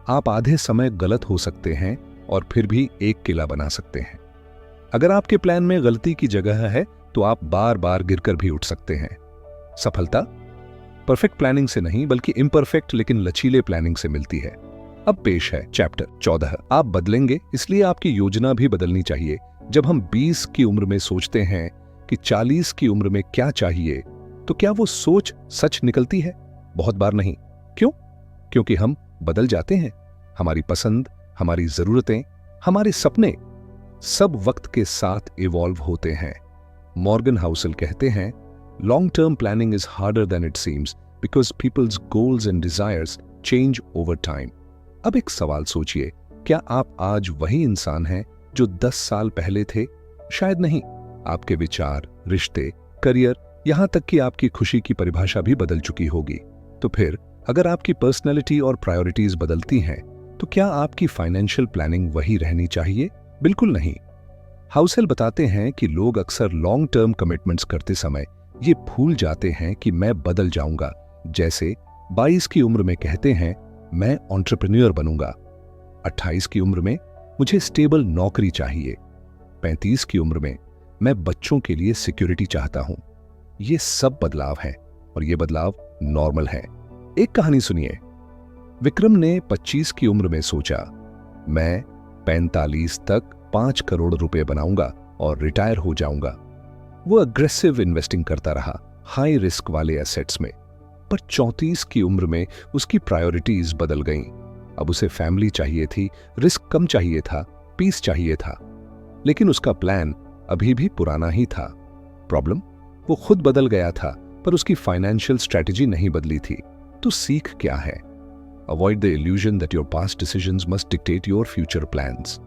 A: आप आधे समय गलत हो सकते हैं और फिर भी एक किला बना सकते हैं। अगर आपके प्लान में गलती की जगह है तो आप बार बार गिरकर भी उठ सकते हैं। सफलता परफेक्ट प्लानिंग से नहीं बल्कि इम्परफेक्ट लेकिन लचीले प्लानिंग से मिलती है। अब पेश है चैप्टर 14। आप बदलेंगे, इसलिए आपकी योजना भी बदलनी चाहिए। जब हम 20 की उम्र में सोचते हैं कि 40 की उम्र में क्या चाहिए, तो क्या वो सोच सच निकलती है? बहुत बार नहीं। क्यों? क्योंकि हम बदल जाते हैं। हमारी पसंद, हमारी जरूरतें, हमारे सपने सब वक्त के साथ इवॉल्व होते हैं। मॉर्गन हाउसेल कहते हैं, long term planning is harder than it seems because people's goals and desires change over time. अब एक सवाल सोचिए, क्या आप आज वही इंसान हैं जो 10 साल पहले थे? शायद नहीं। आपके विचार, रिश्ते, करियर, यहां तक कि आपकी खुशी की परिभाषा भी बदल चुकी होगी। तो फिर अगर आपकी पर्सनैलिटी और प्रायोरिटीज बदलती हैं, तो क्या आपकी फाइनेंशियल प्लानिंग वही रहनी चाहिए? बिल्कुल नहीं। हाउसेल बताते हैं कि लोग अक्सर लॉन्ग टर्म कमिटमेंट्स करते समय ये भूल जाते हैं कि मैं बदल जाऊंगा। जैसे 22 की उम्र में कहते हैं, मैं एंटरप्रेन्योर बनूंगा। 28 की उम्र में मुझे स्टेबल नौकरी चाहिए। 35 की उम्र में मैं बच्चों के लिए सिक्योरिटी चाहता हूं। ये सब बदलाव हैं और ये बदलाव नॉर्मल है। एक कहानी सुनिए। विक्रम ने 25 की उम्र में सोचा, मैं 45 तक 5 करोड़ रुपए बनाऊंगा और रिटायर हो जाऊंगा। वो अग्रेसिव इन्वेस्टिंग करता रहा, हाई रिस्क वाले एसेट्स में। पर 34 की उम्र में उसकी प्रायोरिटीज बदल गईं। अब उसे फैमिली चाहिए थी, रिस्क कम चाहिए था, पीस चाहिए था। लेकिन उसका प्लान अभी भी पुराना ही था। प्रॉब्लम, वो खुद बदल गया था पर उसकी फाइनेंशियल स्ट्रेटजी नहीं बदली थी। तो सीख क्या है? Avoid the illusion that your past decisions must dictate your future plans.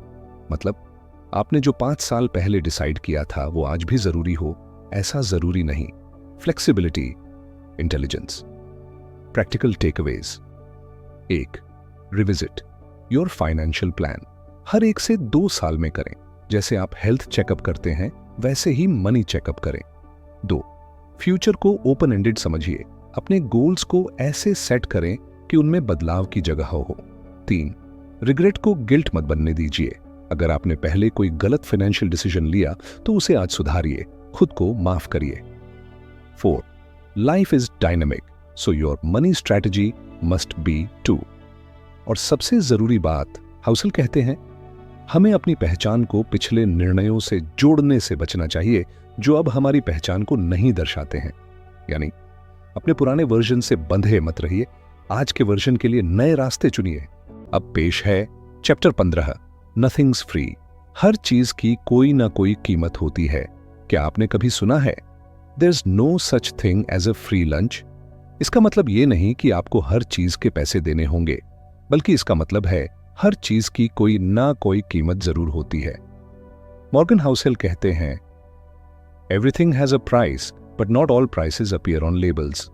A: मतलब आपने जो 5 साल पहले डिसाइड किया था वो आज भी जरूरी हो, ऐसा जरूरी नहीं। Flexibility, intelligence. Practical takeaways. 1. Revisit your financial plan. हर 1 से 2 साल में करें। जैसे आप हेल्थ चेकअप करते हैं वैसे ही मनी चेकअप करें। 2. फ्यूचर को ओपन एंडेड समझिए। अपने गोल्स को ऐसे सेट करें कि उनमें बदलाव की जगह हो। 3. रिग्रेट को गिल्ट मत बनने दीजिए। अगर आपने पहले कोई गलत फाइनेंशियल डिसीजन लिया तो उसे आज सुधारिए, खुद को माफ करिए। 4. Life is dynamic, so your money strategy must be too. और सबसे जरूरी बात, हाउसेल कहते हैं, हमें अपनी पहचान को पिछले निर्णयों से जोड़ने से बचना चाहिए जो अब हमारी पहचान को नहीं दर्शाते हैं। यानी अपने पुराने वर्जन से बंधे मत रहिए, आज के वर्जन के लिए नए रास्ते चुनिए। अब पेश है चैप्टर 15, नथिंग्स फ्री। हर चीज की कोई ना कोई कीमत होती है। क्या आपने कभी सुना है there is no such thing as a free lunch? इसका मतलब ये नहीं कि आपको हर चीज के पैसे देने होंगे, बल्कि इसका मतलब है हर चीज की कोई ना कोई कीमत जरूर होती है। मॉर्गन हाउसेल कहते हैं, everything has a price but not all prices appear on labels.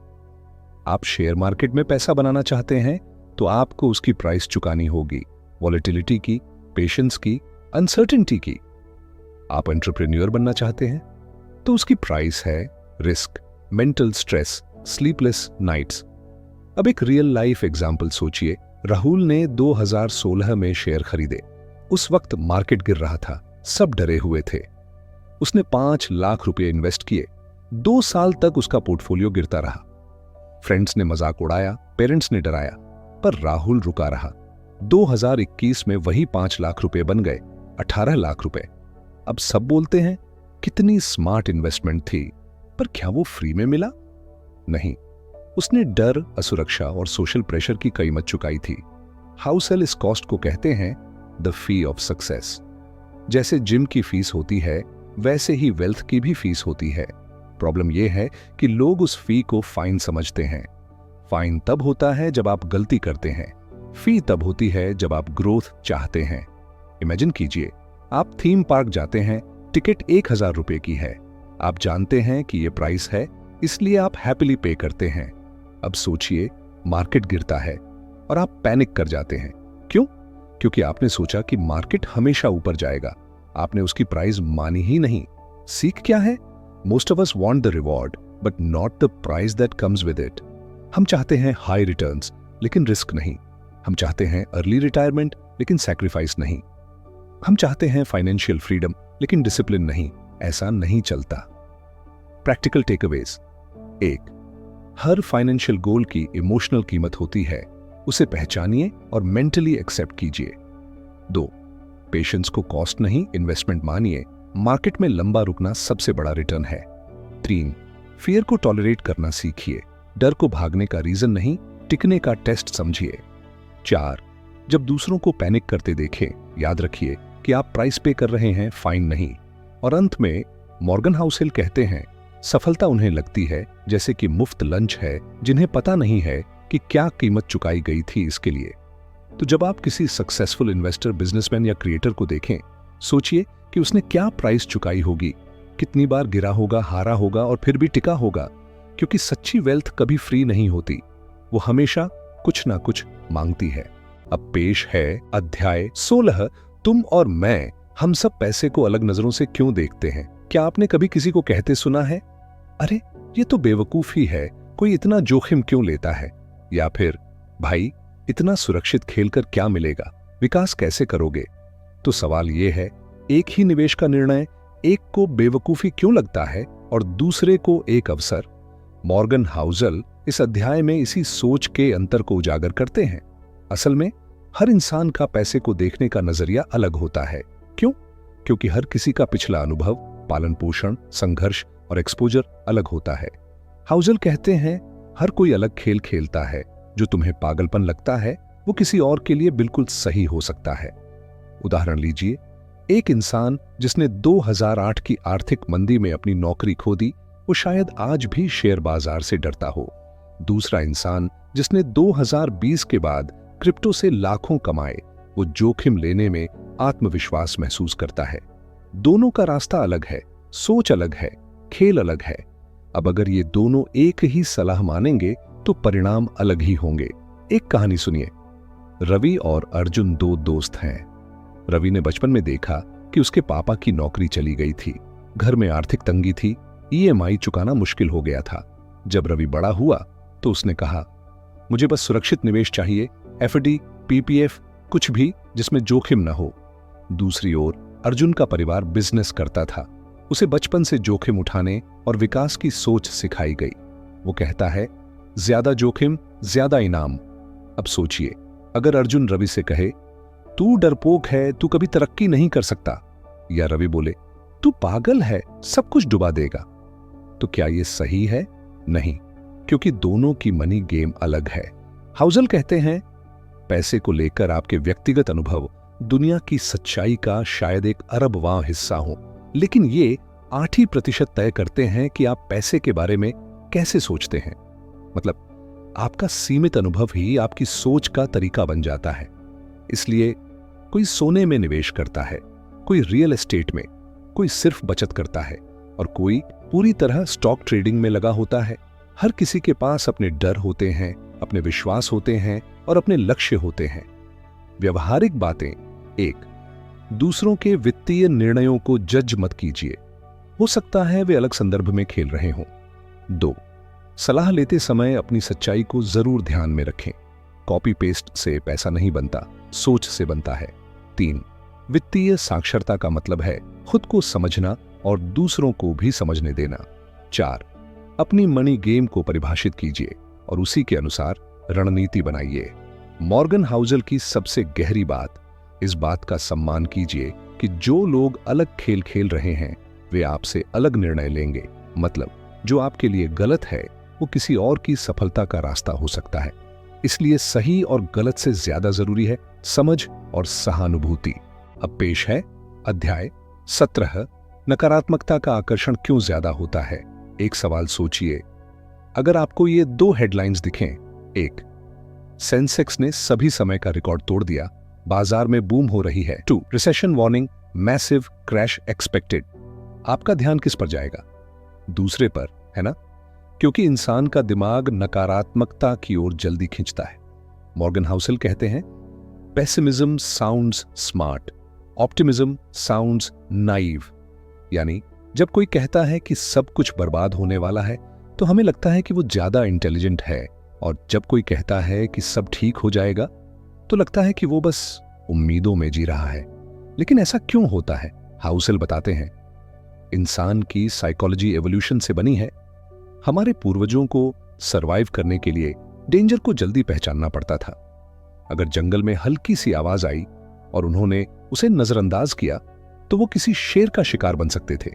A: आप शेयर मार्केट में पैसा बनाना चाहते हैं तो आपको उसकी प्राइस चुकानी होगी, वॉलेटिलिटी की, पेशेंस की, अनसर्टेनिटी की। आप एंटरप्रेन्योर बनना चाहते हैं तो उसकी प्राइस है risk, mental stress, sleepless nights. अब एक रियल लाइफ एग्जाम्पल सोचिए। राहुल ने 2016 में शेयर खरीदे। उस वक्त मार्केट गिर रहा था, सब डरे हुए थे। उसने 5 लाख रुपए इन्वेस्ट किए। 2 साल तक उसका पोर्टफोलियो गिरता रहा। फ्रेंड्स ने मजाक उड़ाया, पेरेंट्स ने डराया, पर राहुल रुका रहा। 2021 में वही 5 लाख रुपए बन गए 18 लाख रुपए। अब सब बोलते हैं कितनी स्मार्ट इन्वेस्टमेंट थी, पर क्या वो फ्री में मिला? नहीं, उसने डर, असुरक्षा और सोशल प्रेशर की कीमत चुकाई थी। हाउसेल इस कॉस्ट को कहते हैं द फी ऑफ सक्सेस। जैसे जिम की फीस होती है वैसे ही वेल्थ की भी फीस होती है। प्रॉब्लम यह है कि लोग उस फी को फाइन समझते हैं। फाइन तब होता है जब आप गलती करते हैं, फी तब होती है जब आप ग्रोथ चाहते हैं। इमेजिन कीजिए, आप थीम पार्क जाते हैं, टिकट 1000 रुपए की है। आप जानते हैं कि ये प्राइस है, इसलिए आप हैप्पीली पे करते हैं। अब सोचिए, मार्केट गिरता है और आप पैनिक कर जाते हैं। क्यों? क्योंकि आपने सोचा कि मार्केट हमेशा ऊपर जाएगा। आपने उसकी प्राइस मानी ही नहीं। सीख क्या है? Most of us want the reward but not the price that comes with it. हम चाहते हैं हाई रिटर्न्स लेकिन रिस्क नहीं। हम चाहते हैं अर्ली रिटायरमेंट लेकिन सैक्रिफाइस नहीं। हम चाहते हैं फाइनेंशियल फ्रीडम लेकिन डिसिप्लिन नहीं। ऐसा नहीं चलता। Practical takeaways. 1. हर फाइनेंशियल गोल की इमोशनल कीमत होती है, उसे पहचानिए और मेंटली एक्सेप्ट कीजिए। 2. पेशेंस को कॉस्ट नहीं, इन्वेस्टमेंट मानिए। मार्केट में लंबा रुकना सबसे बड़ा रिटर्न है। 3. फियर को टॉलरेट करना सीखिए। डर को भागने का रीजन नहीं, टिकने का टेस्ट समझिए। 4. जब दूसरों को पैनिक करते देखें, याद रखिए कि आप प्राइस पे कर रहे हैं, फाइन नहीं। और अंत में मॉर्गन हाउसेल कहते हैं, सफलता उन्हें लगती है जैसे कि मुफ्त लंच है जिन्हें पता नहीं है कि क्या कीमत चुकाई गई थी इसके लिए। तो जब आप किसी सक्सेसफुल इन्वेस्टर, बिजनेसमैन या क्रिएटर को देखें, सोचिए कि उसने क्या प्राइस चुकाई होगी, कितनी बार गिरा होगा, हारा होगा और फिर भी टिका होगा। क्योंकि सच्ची वेल्थ कभी फ्री नहीं होती, वो हमेशा कुछ ना कुछ मांगती है। अब पेश है अध्याय 16, तुम और मैं, हम सब पैसे को अलग नजरों से क्यों देखते हैं। क्या आपने कभी किसी को कहते सुना है, अरे ये तो बेवकूफी है, कोई इतना जोखिम क्यों लेता है? या फिर, भाई इतना सुरक्षित खेलकर क्या मिलेगा, विकास कैसे करोगे? तो सवाल यह है, एक ही निवेश का निर्णय एक को बेवकूफी क्यों लगता है और दूसरे को एक अवसर? मॉर्गन हाउसेल इस अध्याय में इसी सोच के अंतर को उजागर करते हैं। असल में हर इंसान का पैसे को देखने का नजरिया अलग होता है। क्यों? क्योंकि हर किसी का पिछला अनुभव, पालन पोषण, संघर्ष और एक्सपोजर अलग होता है। हाउसेल कहते हैं, हर कोई अलग खेल खेलता है। जो तुम्हें पागलपन लगता है वो किसी और के लिए बिल्कुल सही हो सकता है। उदाहरण लीजिए, एक इंसान जिसने 2008 की आर्थिक मंदी में अपनी नौकरी खो दी, वो शायद आज भी शेयर बाजार से डरता हो। दूसरा इंसान जिसने 2020 के बाद क्रिप्टो से लाखों कमाए, वो जोखिम लेने में आत्मविश्वास महसूस करता है। दोनों का रास्ता अलग है, सोच अलग है, खेल अलग है। अब अगर ये दोनों एक ही सलाह मानेंगे तो परिणाम अलग ही होंगे। एक कहानी सुनिए। रवि और अर्जुन दो दोस्त हैं। रवि ने बचपन में देखा कि उसके पापा की नौकरी चली गई थी, घर में आर्थिक तंगी थी, ईएमआई चुकाना मुश्किल हो गया था। जब रवि बड़ा हुआ तो उसने कहा, मुझे बस सुरक्षित निवेश चाहिए, एफडी, पीपीएफ, कुछ भी जिसमें जोखिम न हो। दूसरी ओर अर्जुन का परिवार बिजनेस करता था। उसे बचपन से जोखिम उठाने और विकास की सोच सिखाई गई। वो कहता है, ज्यादा जोखिम, ज्यादा इनाम। अब सोचिए, अगर अर्जुन रवि से कहे, तू डरपोक है, तू कभी तरक्की नहीं कर सकता, या रवि बोले, तू पागल है, सब कुछ डुबा देगा, तो क्या यह सही है? नहीं, क्योंकि दोनों की मनी गेम अलग है। हाउसेल कहते हैं, पैसे को लेकर आपके व्यक्तिगत अनुभव दुनिया की सच्चाई का शायद एक अरबवां हिस्सा हो, लेकिन ये 8% तय करते हैं कि आप पैसे के बारे में कैसे सोचते हैं। मतलब आपका सीमित अनुभव ही आपकी सोच का तरीका बन जाता है। इसलिए कोई सोने में निवेश करता है, कोई रियल एस्टेट में, कोई सिर्फ बचत करता है और कोई पूरी तरह स्टॉक ट्रेडिंग में लगा होता है। हर किसी के पास अपने डर होते हैं, अपने विश्वास होते हैं और अपने लक्ष्य होते हैं। व्यवहारिक बातें। 1. दूसरों के वित्तीय निर्णयों को जज मत कीजिए, हो सकता है वे अलग संदर्भ में खेल रहे हों। 2. सलाह लेते समय अपनी सच्चाई को जरूर ध्यान में रखें। कॉपी पेस्ट से पैसा नहीं बनता, सोच से बनता है। 3. वित्तीय साक्षरता का मतलब है खुद को समझना और दूसरों को भी समझने देना। 4. अपनी मनी गेम को परिभाषित कीजिए और उसी के अनुसार रणनीति बनाइए। मॉर्गन हाउसेल की सबसे गहरी बात, इस बात का सम्मान कीजिए कि जो लोग अलग खेल खेल रहे हैं वे आपसे अलग निर्णय लेंगे। मतलब जो आपके लिए गलत है वो किसी और की सफलता का रास्ता हो सकता है। इसलिए सही और गलत से ज्यादा जरूरी है समझ और सहानुभूति। अब पेश है अध्याय 17, नकारात्मकता का आकर्षण क्यों ज्यादा होता है। एक सवाल सोचिए, अगर आपको ये 2 हेडलाइंस दिखें, 1, सेंसेक्स ने सभी समय का रिकॉर्ड तोड़ दिया, बाजार में बूम हो रही है। 2, recession warning, massive crash expected. आपका ध्यान किस पर जाएगा? दूसरे पर, है ना? क्योंकि इंसान का दिमाग नकारात्मकता की ओर जल्दी खींचता है। मॉर्गन हाउसेल कहते हैं, pessimism sounds smart, optimism sounds naive. यानी जब कोई कहता है कि सब कुछ बर्बाद होने वाला है तो हमें लगता है कि वो ज्यादा इंटेलिजेंट है, और जब कोई कहता है कि सब ठीक हो जाएगा तो लगता है कि वो बस उम्मीदों में जी रहा है। लेकिन ऐसा क्यों होता है? हाउसेल बताते हैं, इंसान की साइकोलॉजी एवोल्यूशन से बनी है। हमारे पूर्वजों को सरवाइव करने के लिए डेंजर को जल्दी पहचानना पड़ता था। अगर जंगल में हल्की सी आवाज आई और उन्होंने उसे नजरअंदाज किया तो वो किसी शेर का शिकार बन सकते थे।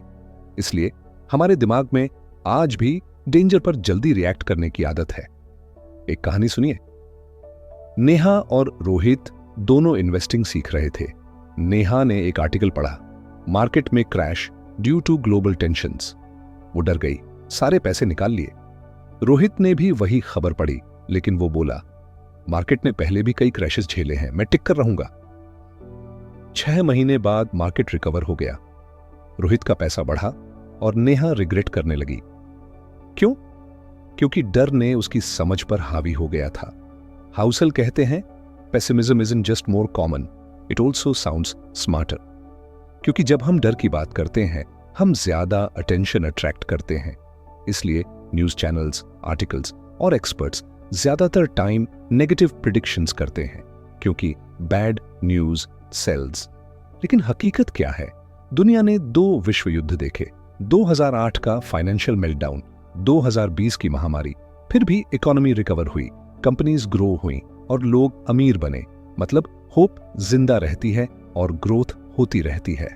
A: इसलिए हमारे दिमाग में आज भी डेंजर पर जल्दी रिएक्ट करने की आदत है। एक कहानी सुनिए। नेहा और रोहित दोनों इन्वेस्टिंग सीख रहे थे। नेहा ने एक आर्टिकल पढ़ा, मार्केट में crash due to global tensions. वो डर गई, सारे पैसे निकाल लिए। रोहित ने भी वही खबर पढ़ी, लेकिन वो बोला, मार्केट ने पहले भी कई क्रैशेस झेले हैं, मैं टिक कर रहूंगा। 6 महीने बाद मार्केट रिकवर हो गया। रोहित का पैसा बढ़ा और नेहा रिग्रेट करने लगी। क्यों? क्योंकि डर ने उसकी समझ पर हावी हो गया था। हाउसेल कहते हैं, pessimism isn't just more common, it also sounds smarter. क्योंकि जब हम डर की बात करते हैं हम ज्यादा अटेंशन अट्रैक्ट करते हैं। इसलिए न्यूज चैनल्स, आर्टिकल्स और एक्सपर्ट्स ज्यादातर टाइम नेगेटिव प्रिडिक्शंस करते हैं, क्योंकि बैड न्यूज सेल्स। लेकिन हकीकत क्या है? दुनिया ने 2 विश्व युद्ध देखे, 2008 का फाइनेंशियल मेल्टडाउन, 2020 की महामारी, फिर भी इकोनॉमी रिकवर हुई, कंपनीज ग्रो हुई और लोग अमीर बने। मतलब होप जिंदा रहती है और ग्रोथ होती रहती है।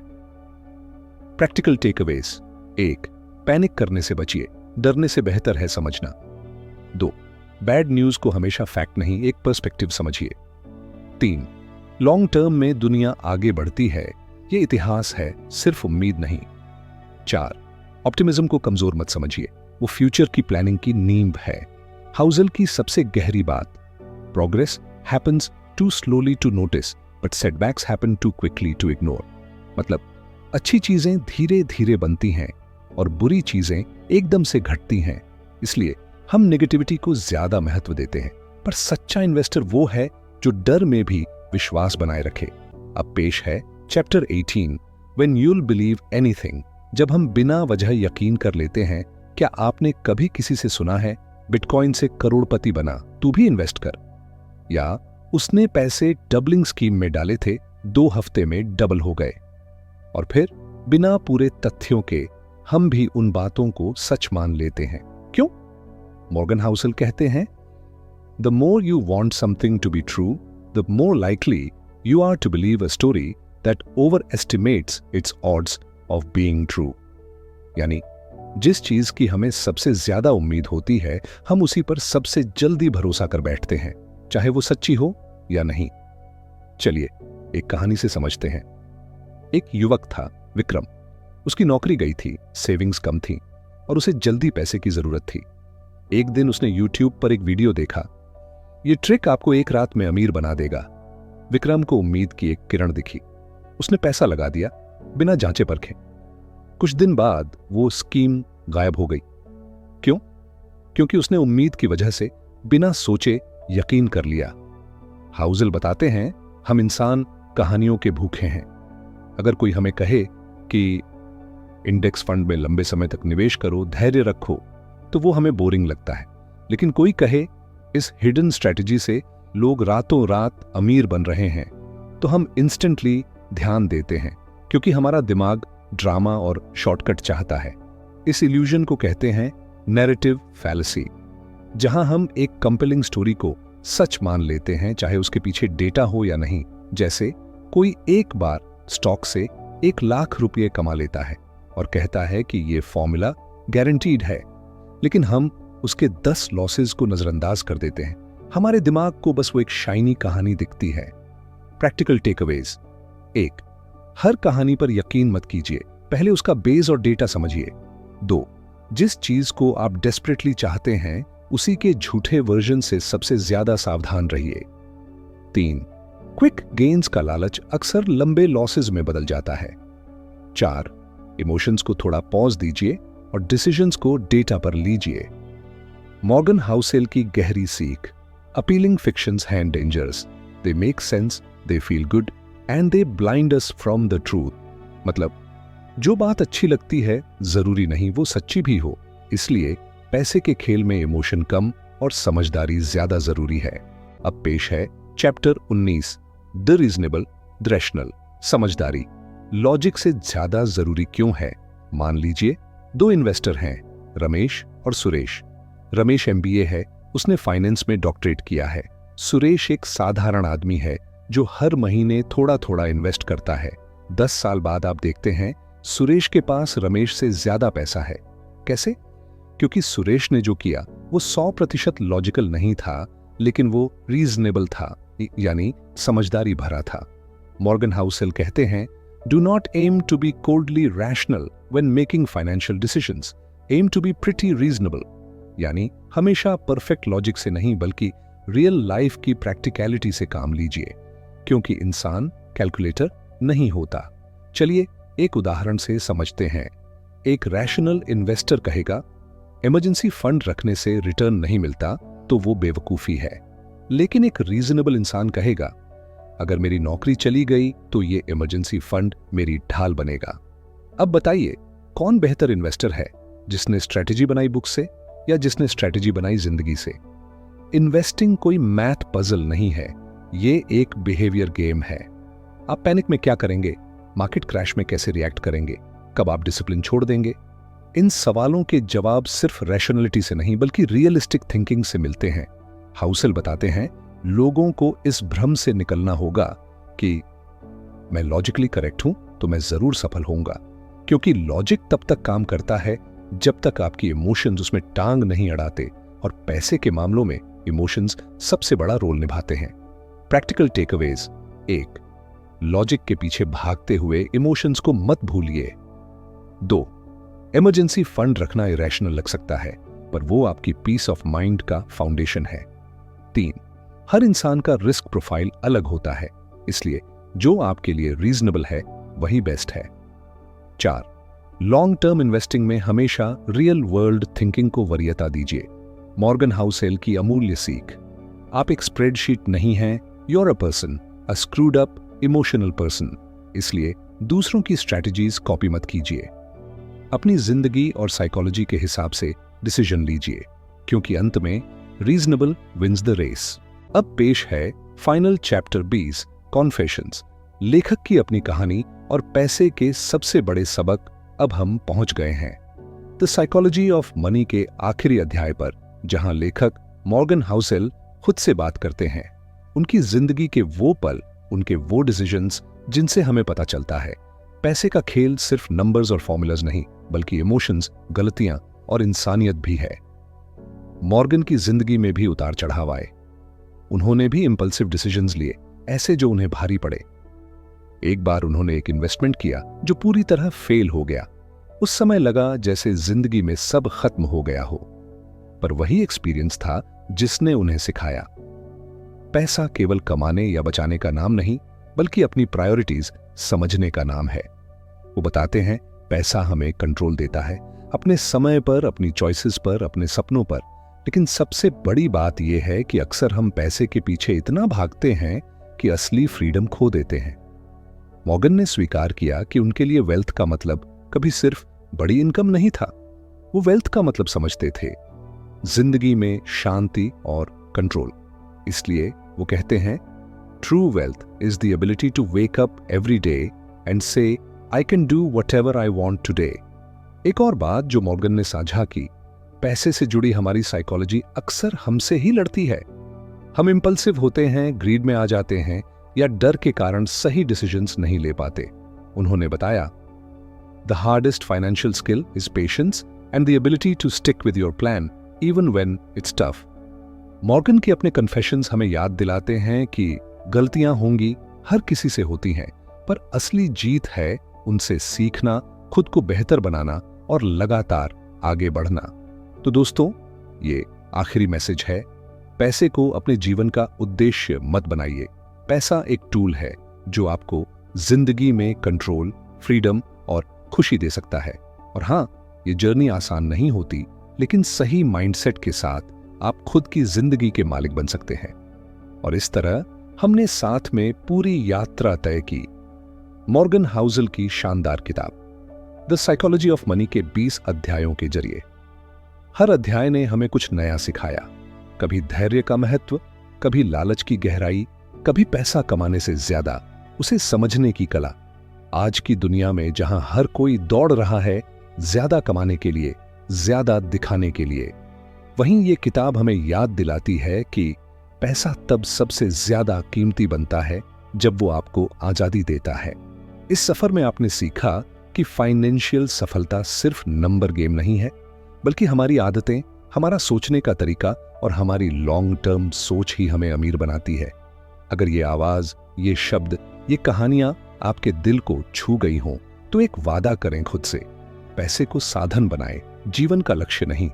A: Practical takeaways: 1. पैनिक करने से बचिए, डरने से बेहतर है समझना। 2. बैड न्यूज को हमेशा फैक्ट नहीं, एक पर्सपेक्टिव समझिए। 3. लॉन्ग टर्म में दुनिया आगे बढ़ती है, ये इतिहास है, सिर्फ उम्मीद नहीं। 4. ऑप्टिमिज्म को कमजोर मत समझिए, वो फ्यूचर की प्लानिंग की नींव है। हाउसेल की सबसे गहरी बात, progress happens too slowly to notice but setbacks happen too quickly to ignore. मतलब अच्छी चीजें धीरे धीरे बनती हैं और बुरी चीजें एकदम से घटती हैं। इसलिए हम नेगेटिविटी को ज्यादा महत्व देते हैं, पर सच्चा इन्वेस्टर वो है जो डर में भी विश्वास बनाए रखे। अब पेश है chapter 18, when you'll believe anything. जब हम बिना वजह यकीन कर लेते हैं। क्या आपने कभी किसी से सुना है, बिटकॉइन से करोड़पति बना, तू भी इन्वेस्ट कर? या उसने पैसे डबलिंग स्कीम में डाले थे, 2 हफ्ते में डबल हो गए? और फिर बिना पूरे तथ्यों के हम भी उन बातों को सच मान लेते हैं। क्यों? मॉर्गन हाउसेल कहते हैं, the more you want something to be true, the more likely you are to believe a story that overestimates its odds of being true. यानी जिस चीज की हमें सबसे ज्यादा उम्मीद होती है, हम उसी पर सबसे जल्दी भरोसा कर बैठते हैं, चाहे वो सच्ची हो या नहीं। चलिए एक कहानी से समझते हैं। एक युवक था, विक्रम। उसकी नौकरी गई थी, सेविंग्स कम थी और उसे जल्दी पैसे की जरूरत थी। एक दिन उसने YouTube पर एक वीडियो देखा, ये ट्रिक आपको एक रात में अमीर बना देगा। विक्रम को उम्मीद की एक किरण दिखी। उसने पैसा लगा दिया बिना जांचे परखे। कुछ दिन बाद वो स्कीम गायब हो गई। क्यों? क्योंकि उसने उम्मीद की वजह से बिना सोचे यकीन कर लिया। हाउसेल बताते हैं, हम इंसान कहानियों के भूखे हैं। अगर कोई हमें कहे कि इंडेक्स फंड में लंबे समय तक निवेश करो, धैर्य रखो, तो वो हमें बोरिंग लगता है। लेकिन कोई कहे इस हिडन स्ट्रैटेजी से लोग रातों रात अमीर बन रहे हैं, तो हम इंस्टेंटली ध्यान देते हैं, क्योंकि हमारा दिमाग ड्रामा और शॉर्टकट चाहता है। इस इल्यूजन को कहते हैं नैरेटिव फैलेसी, जहां हम एक कंपेलिंग स्टोरी को सच मान लेते हैं, चाहे उसके पीछे डेटा हो या नहीं। जैसे कोई एक बार स्टॉक से 1 लाख रुपये कमा लेता है और कहता है कि ये फॉर्मूला गारंटीड है, लेकिन हम उसके 10 लॉसेस को नजरअंदाज कर देते हैं। हमारे दिमाग को बस वो एक शाइनी कहानी दिखती है। Practical takeaways: 1. हर कहानी पर यकीन मत कीजिए, पहले उसका बेस और डेटा समझिए। 2. जिस चीज को आप डेस्परेटली चाहते हैं, उसी के झूठे वर्जन से सबसे ज्यादा सावधान रहिए। 3. क्विक गेन्स का लालच अक्सर लंबे लॉसेस में बदल जाता है। 4. इमोशंस को थोड़ा पॉज दीजिए, और डिसीजंस को डेटा पर लीजिए। मॉर्गन हाउसेल की गहरी सीख, अपीलिंग फिक्शंस हैं dangerous, they make sense, they feel good and they blind us from the truth. मतलब जो बात अच्छी लगती है जरूरी नहीं वो सच्ची भी हो, इसलिए पैसे के खेल में इमोशन कम और समझदारी ज्यादा जरूरी है। अब पेश है chapter 19, the reasonable, the rational. समझदारी लॉजिक से ज्यादा जरूरी क्यों है? मान लीजिए दो इन्वेस्टर हैं, रमेश और सुरेश। रमेश एमबीए है, उसने फाइनेंस में डॉक्टरेट किया है। सुरेश एक साधारण आदमी है जो हर महीने थोड़ा थोड़ा इन्वेस्ट करता है। 10 साल बाद आप देखते हैं सुरेश के पास रमेश से ज्यादा पैसा है। कैसे? क्योंकि सुरेश ने जो किया वो 100% लॉजिकल नहीं था, लेकिन वो रीजनेबल था, यानी समझदारी भरा था। मॉर्गन हाउसेल कहते हैं, do not aim to be coldly rational when making financial decisions, aim to be pretty reasonable. यानी हमेशा परफेक्ट लॉजिक से नहीं बल्कि रियल लाइफ की प्रैक्टिकलिटी से काम लीजिए, क्योंकि इंसान कैलकुलेटर नहीं होता। चलिए एक उदाहरण से समझते हैं। एक रैशनल इन्वेस्टर कहेगा, इमरजेंसी फंड रखने से रिटर्न नहीं मिलता तो वो बेवकूफी है। लेकिन एक रीजनेबल इंसान कहेगा, अगर मेरी नौकरी चली गई तो ये इमरजेंसी फंड मेरी ढाल बनेगा। अब बताइए कौन बेहतर इन्वेस्टर है, जिसने स्ट्रेटेजी बनाई बुक से या जिसने स्ट्रेटेजी बनाई जिंदगी से? इन्वेस्टिंग कोई मैथ पजल नहीं है, ये एक बिहेवियर गेम है। आप पैनिक में क्या करेंगे? मार्केट क्रैश में कैसे रिएक्ट करेंगे? कब आप डिसिप्लिन छोड़ देंगे? इन सवालों के जवाब सिर्फ रैशनलिटी से नहीं बल्कि रियलिस्टिक थिंकिंग से मिलते हैं। हाउसेल बताते हैं, लोगों को इस भ्रम से निकलना होगा कि मैं लॉजिकली करेक्ट हूं तो मैं जरूर सफल होऊंगा, क्योंकि लॉजिक तब तक काम करता है जब तक आपकी इमोशंस उसमें टांग नहीं अड़ाते, और पैसे के मामलों में इमोशंस सबसे बड़ा रोल निभाते हैं। प्रैक्टिकल टेकअवेज: 1, लॉजिक के पीछे भागते हुए इमोशंस को मत भूलिए। 2, इमरजेंसी फंड रखना इरेशनल लग सकता है, पर वो आपकी पीस ऑफ माइंड का फाउंडेशन है। 3, हर इंसान का रिस्क प्रोफाइल अलग होता है, इसलिए जो आपके लिए रीजनेबल है वही बेस्ट है। 4, लॉन्ग टर्म इन्वेस्टिंग में हमेशा रियल वर्ल्ड थिंकिंग को वरीयता दीजिए। मॉर्गन हाउसेल की अमूल्य सीख, आप एक स्प्रेडशीट नहीं हैं, you are a person, a screwed up emotional person. इसलिए दूसरों की स्ट्रैटेजीज कॉपी मत कीजिए, अपनी जिंदगी और साइकोलॉजी के हिसाब से डिसीजन लीजिए, क्योंकि अंत में रीजनेबल विंस द रेस। अब पेश है फाइनल चैप्टर 20, कॉन्फेशंस। लेखक की अपनी कहानी और पैसे के सबसे बड़े सबक अब हम पहुंच गए हैं। द साइकोलॉजी ऑफ मनी के आखिरी अध्याय पर, जहां लेखक मॉर्गन हाउसेल खुद से बात करते हैं, उनकी जिंदगी के वो पल, उनके वो डिसीजंस जिनसे हमें पता चलता है पैसे का खेल सिर्फ नंबर्स और फॉर्मूलाज नहीं बल्कि इमोशंस, गलतियां और इंसानियत भी है। मॉर्गन की जिंदगी में भी उतार चढ़ाव आए, उन्होंने भी इंपल्सिव डिसीजंस लिए, ऐसे जो उन्हें भारी पड़े। एक बार उन्होंने एक इन्वेस्टमेंट किया जो पूरी तरह फेल हो गया। उस समय लगा जैसे जिंदगी में सब खत्म हो गया हो, पर वही एक्सपीरियंस था जिसने उन्हें सिखाया, पैसा केवल कमाने या बचाने का नाम नहीं बल्कि अपनी प्रायोरिटीज समझने का नाम है। वो बताते हैं, पैसा हमें कंट्रोल देता है, अपने समय पर, अपनी चॉइसेस पर, अपने सपनों पर, लेकिन सबसे बड़ी बात यह है कि अक्सर हम पैसे के पीछे इतना भागते हैं कि असली फ्रीडम खो देते हैं। मॉर्गन ने स्वीकार किया कि उनके लिए वेल्थ का मतलब कभी सिर्फ बड़ी इनकम नहीं था, वो वेल्थ का मतलब समझते थे जिंदगी में शांति और कंट्रोल। इसलिए वो कहते हैं, true wealth is the ability to wake up every day and say I can do whatever I want today. एक और बात जो मॉर्गन ने साझा की, पैसे से जुड़ी हमारी साइकोलॉजी अक्सर हमसे ही लड़ती है। हम इंपल्सिव होते हैं, ग्रीड में आ जाते हैं या डर के कारण सही डिसीजंस नहीं ले पाते। उन्होंने बताया, the hardest financial skill is patience and the ability to stick with your plan even when it's tough. Morgan के अपने कन्फेशंस हमें याद दिलाते हैं कि गलतियां होंगी, हर किसी से होती हैं, पर असली जीत है उनसे सीखना, खुद को बेहतर बनाना और लगातार आगे बढ़ना। तो दोस्तों, ये आखिरी मैसेज है, पैसे को अपने जीवन का उद्देश्य मत बनाइए। पैसा एक टूल है जो आपको जिंदगी में कंट्रोल, फ्रीडम और खुशी दे सकता है। और हाँ, ये जर्नी आसान नहीं होती, लेकिन सही माइंडसेट के साथ आप खुद की जिंदगी के मालिक बन सकते हैं। और इस तरह हमने साथ में पूरी यात्रा तय की। मॉर्गन हाउसल की शानदार किताब द साइकोलॉजी ऑफ मनी के 20 अध्यायों के जरिए। हर अध्याय ने हमें कुछ नया सिखाया। कभी धैर्य का महत्व, कभी लालच की गहराई, कभी पैसा कमाने से ज्यादा उसे समझने की कला। आज की दुनिया में जहां हर कोई दौड़ रहा है ज्यादा कमाने के लिए, ज्यादा दिखाने के लिए, वहीं ये किताब हमें याद दिलाती है कि पैसा तब सबसे ज्यादा कीमती बनता है जब वो आपको आजादी देता है। इस सफर में आपने सीखा कि फाइनेंशियल सफलता सिर्फ नंबर गेम नहीं है, बल्कि हमारी आदतें, हमारा सोचने का तरीका और हमारी लॉन्ग टर्म सोच ही हमें अमीर बनाती है। अगर ये आवाज, ये शब्द, ये कहानियां आपके दिल को छू गई हों, तो एक वादा करें खुद से, पैसे को साधन बनाएं, जीवन का लक्ष्य नहीं।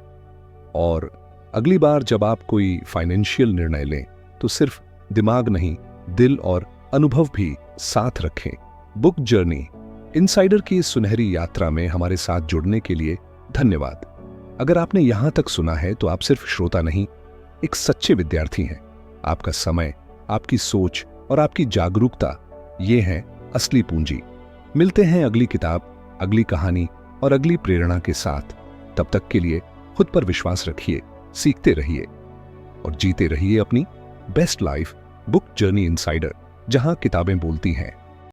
A: और अगली बार जब आप कोई फाइनेंशियल निर्णय लें, तो सिर्फ दिमाग नहीं, दिल और अनुभव भी साथ रखें। बुक जर्नी इनसाइडर की इस सुनहरी यात्रा में हमारे साथ जुड़ने के लिए धन्यवाद। अगर आपने यहां तक सुना है तो आप सिर्फ श्रोता नहीं, एक सच्चे विद्यार्थी हैं। आपका समय, आपकी सोच और आपकी जागरूकता, ये हैं असली पूंजी। मिलते हैं अगली किताब, अगली कहानी और अगली प्रेरणा के साथ। तब तक के लिए खुद पर विश्वास रखिए, सीखते रहिए और जीते रहिए अपनी best life. Book journey insider, जहां किताबें बोलती हैं।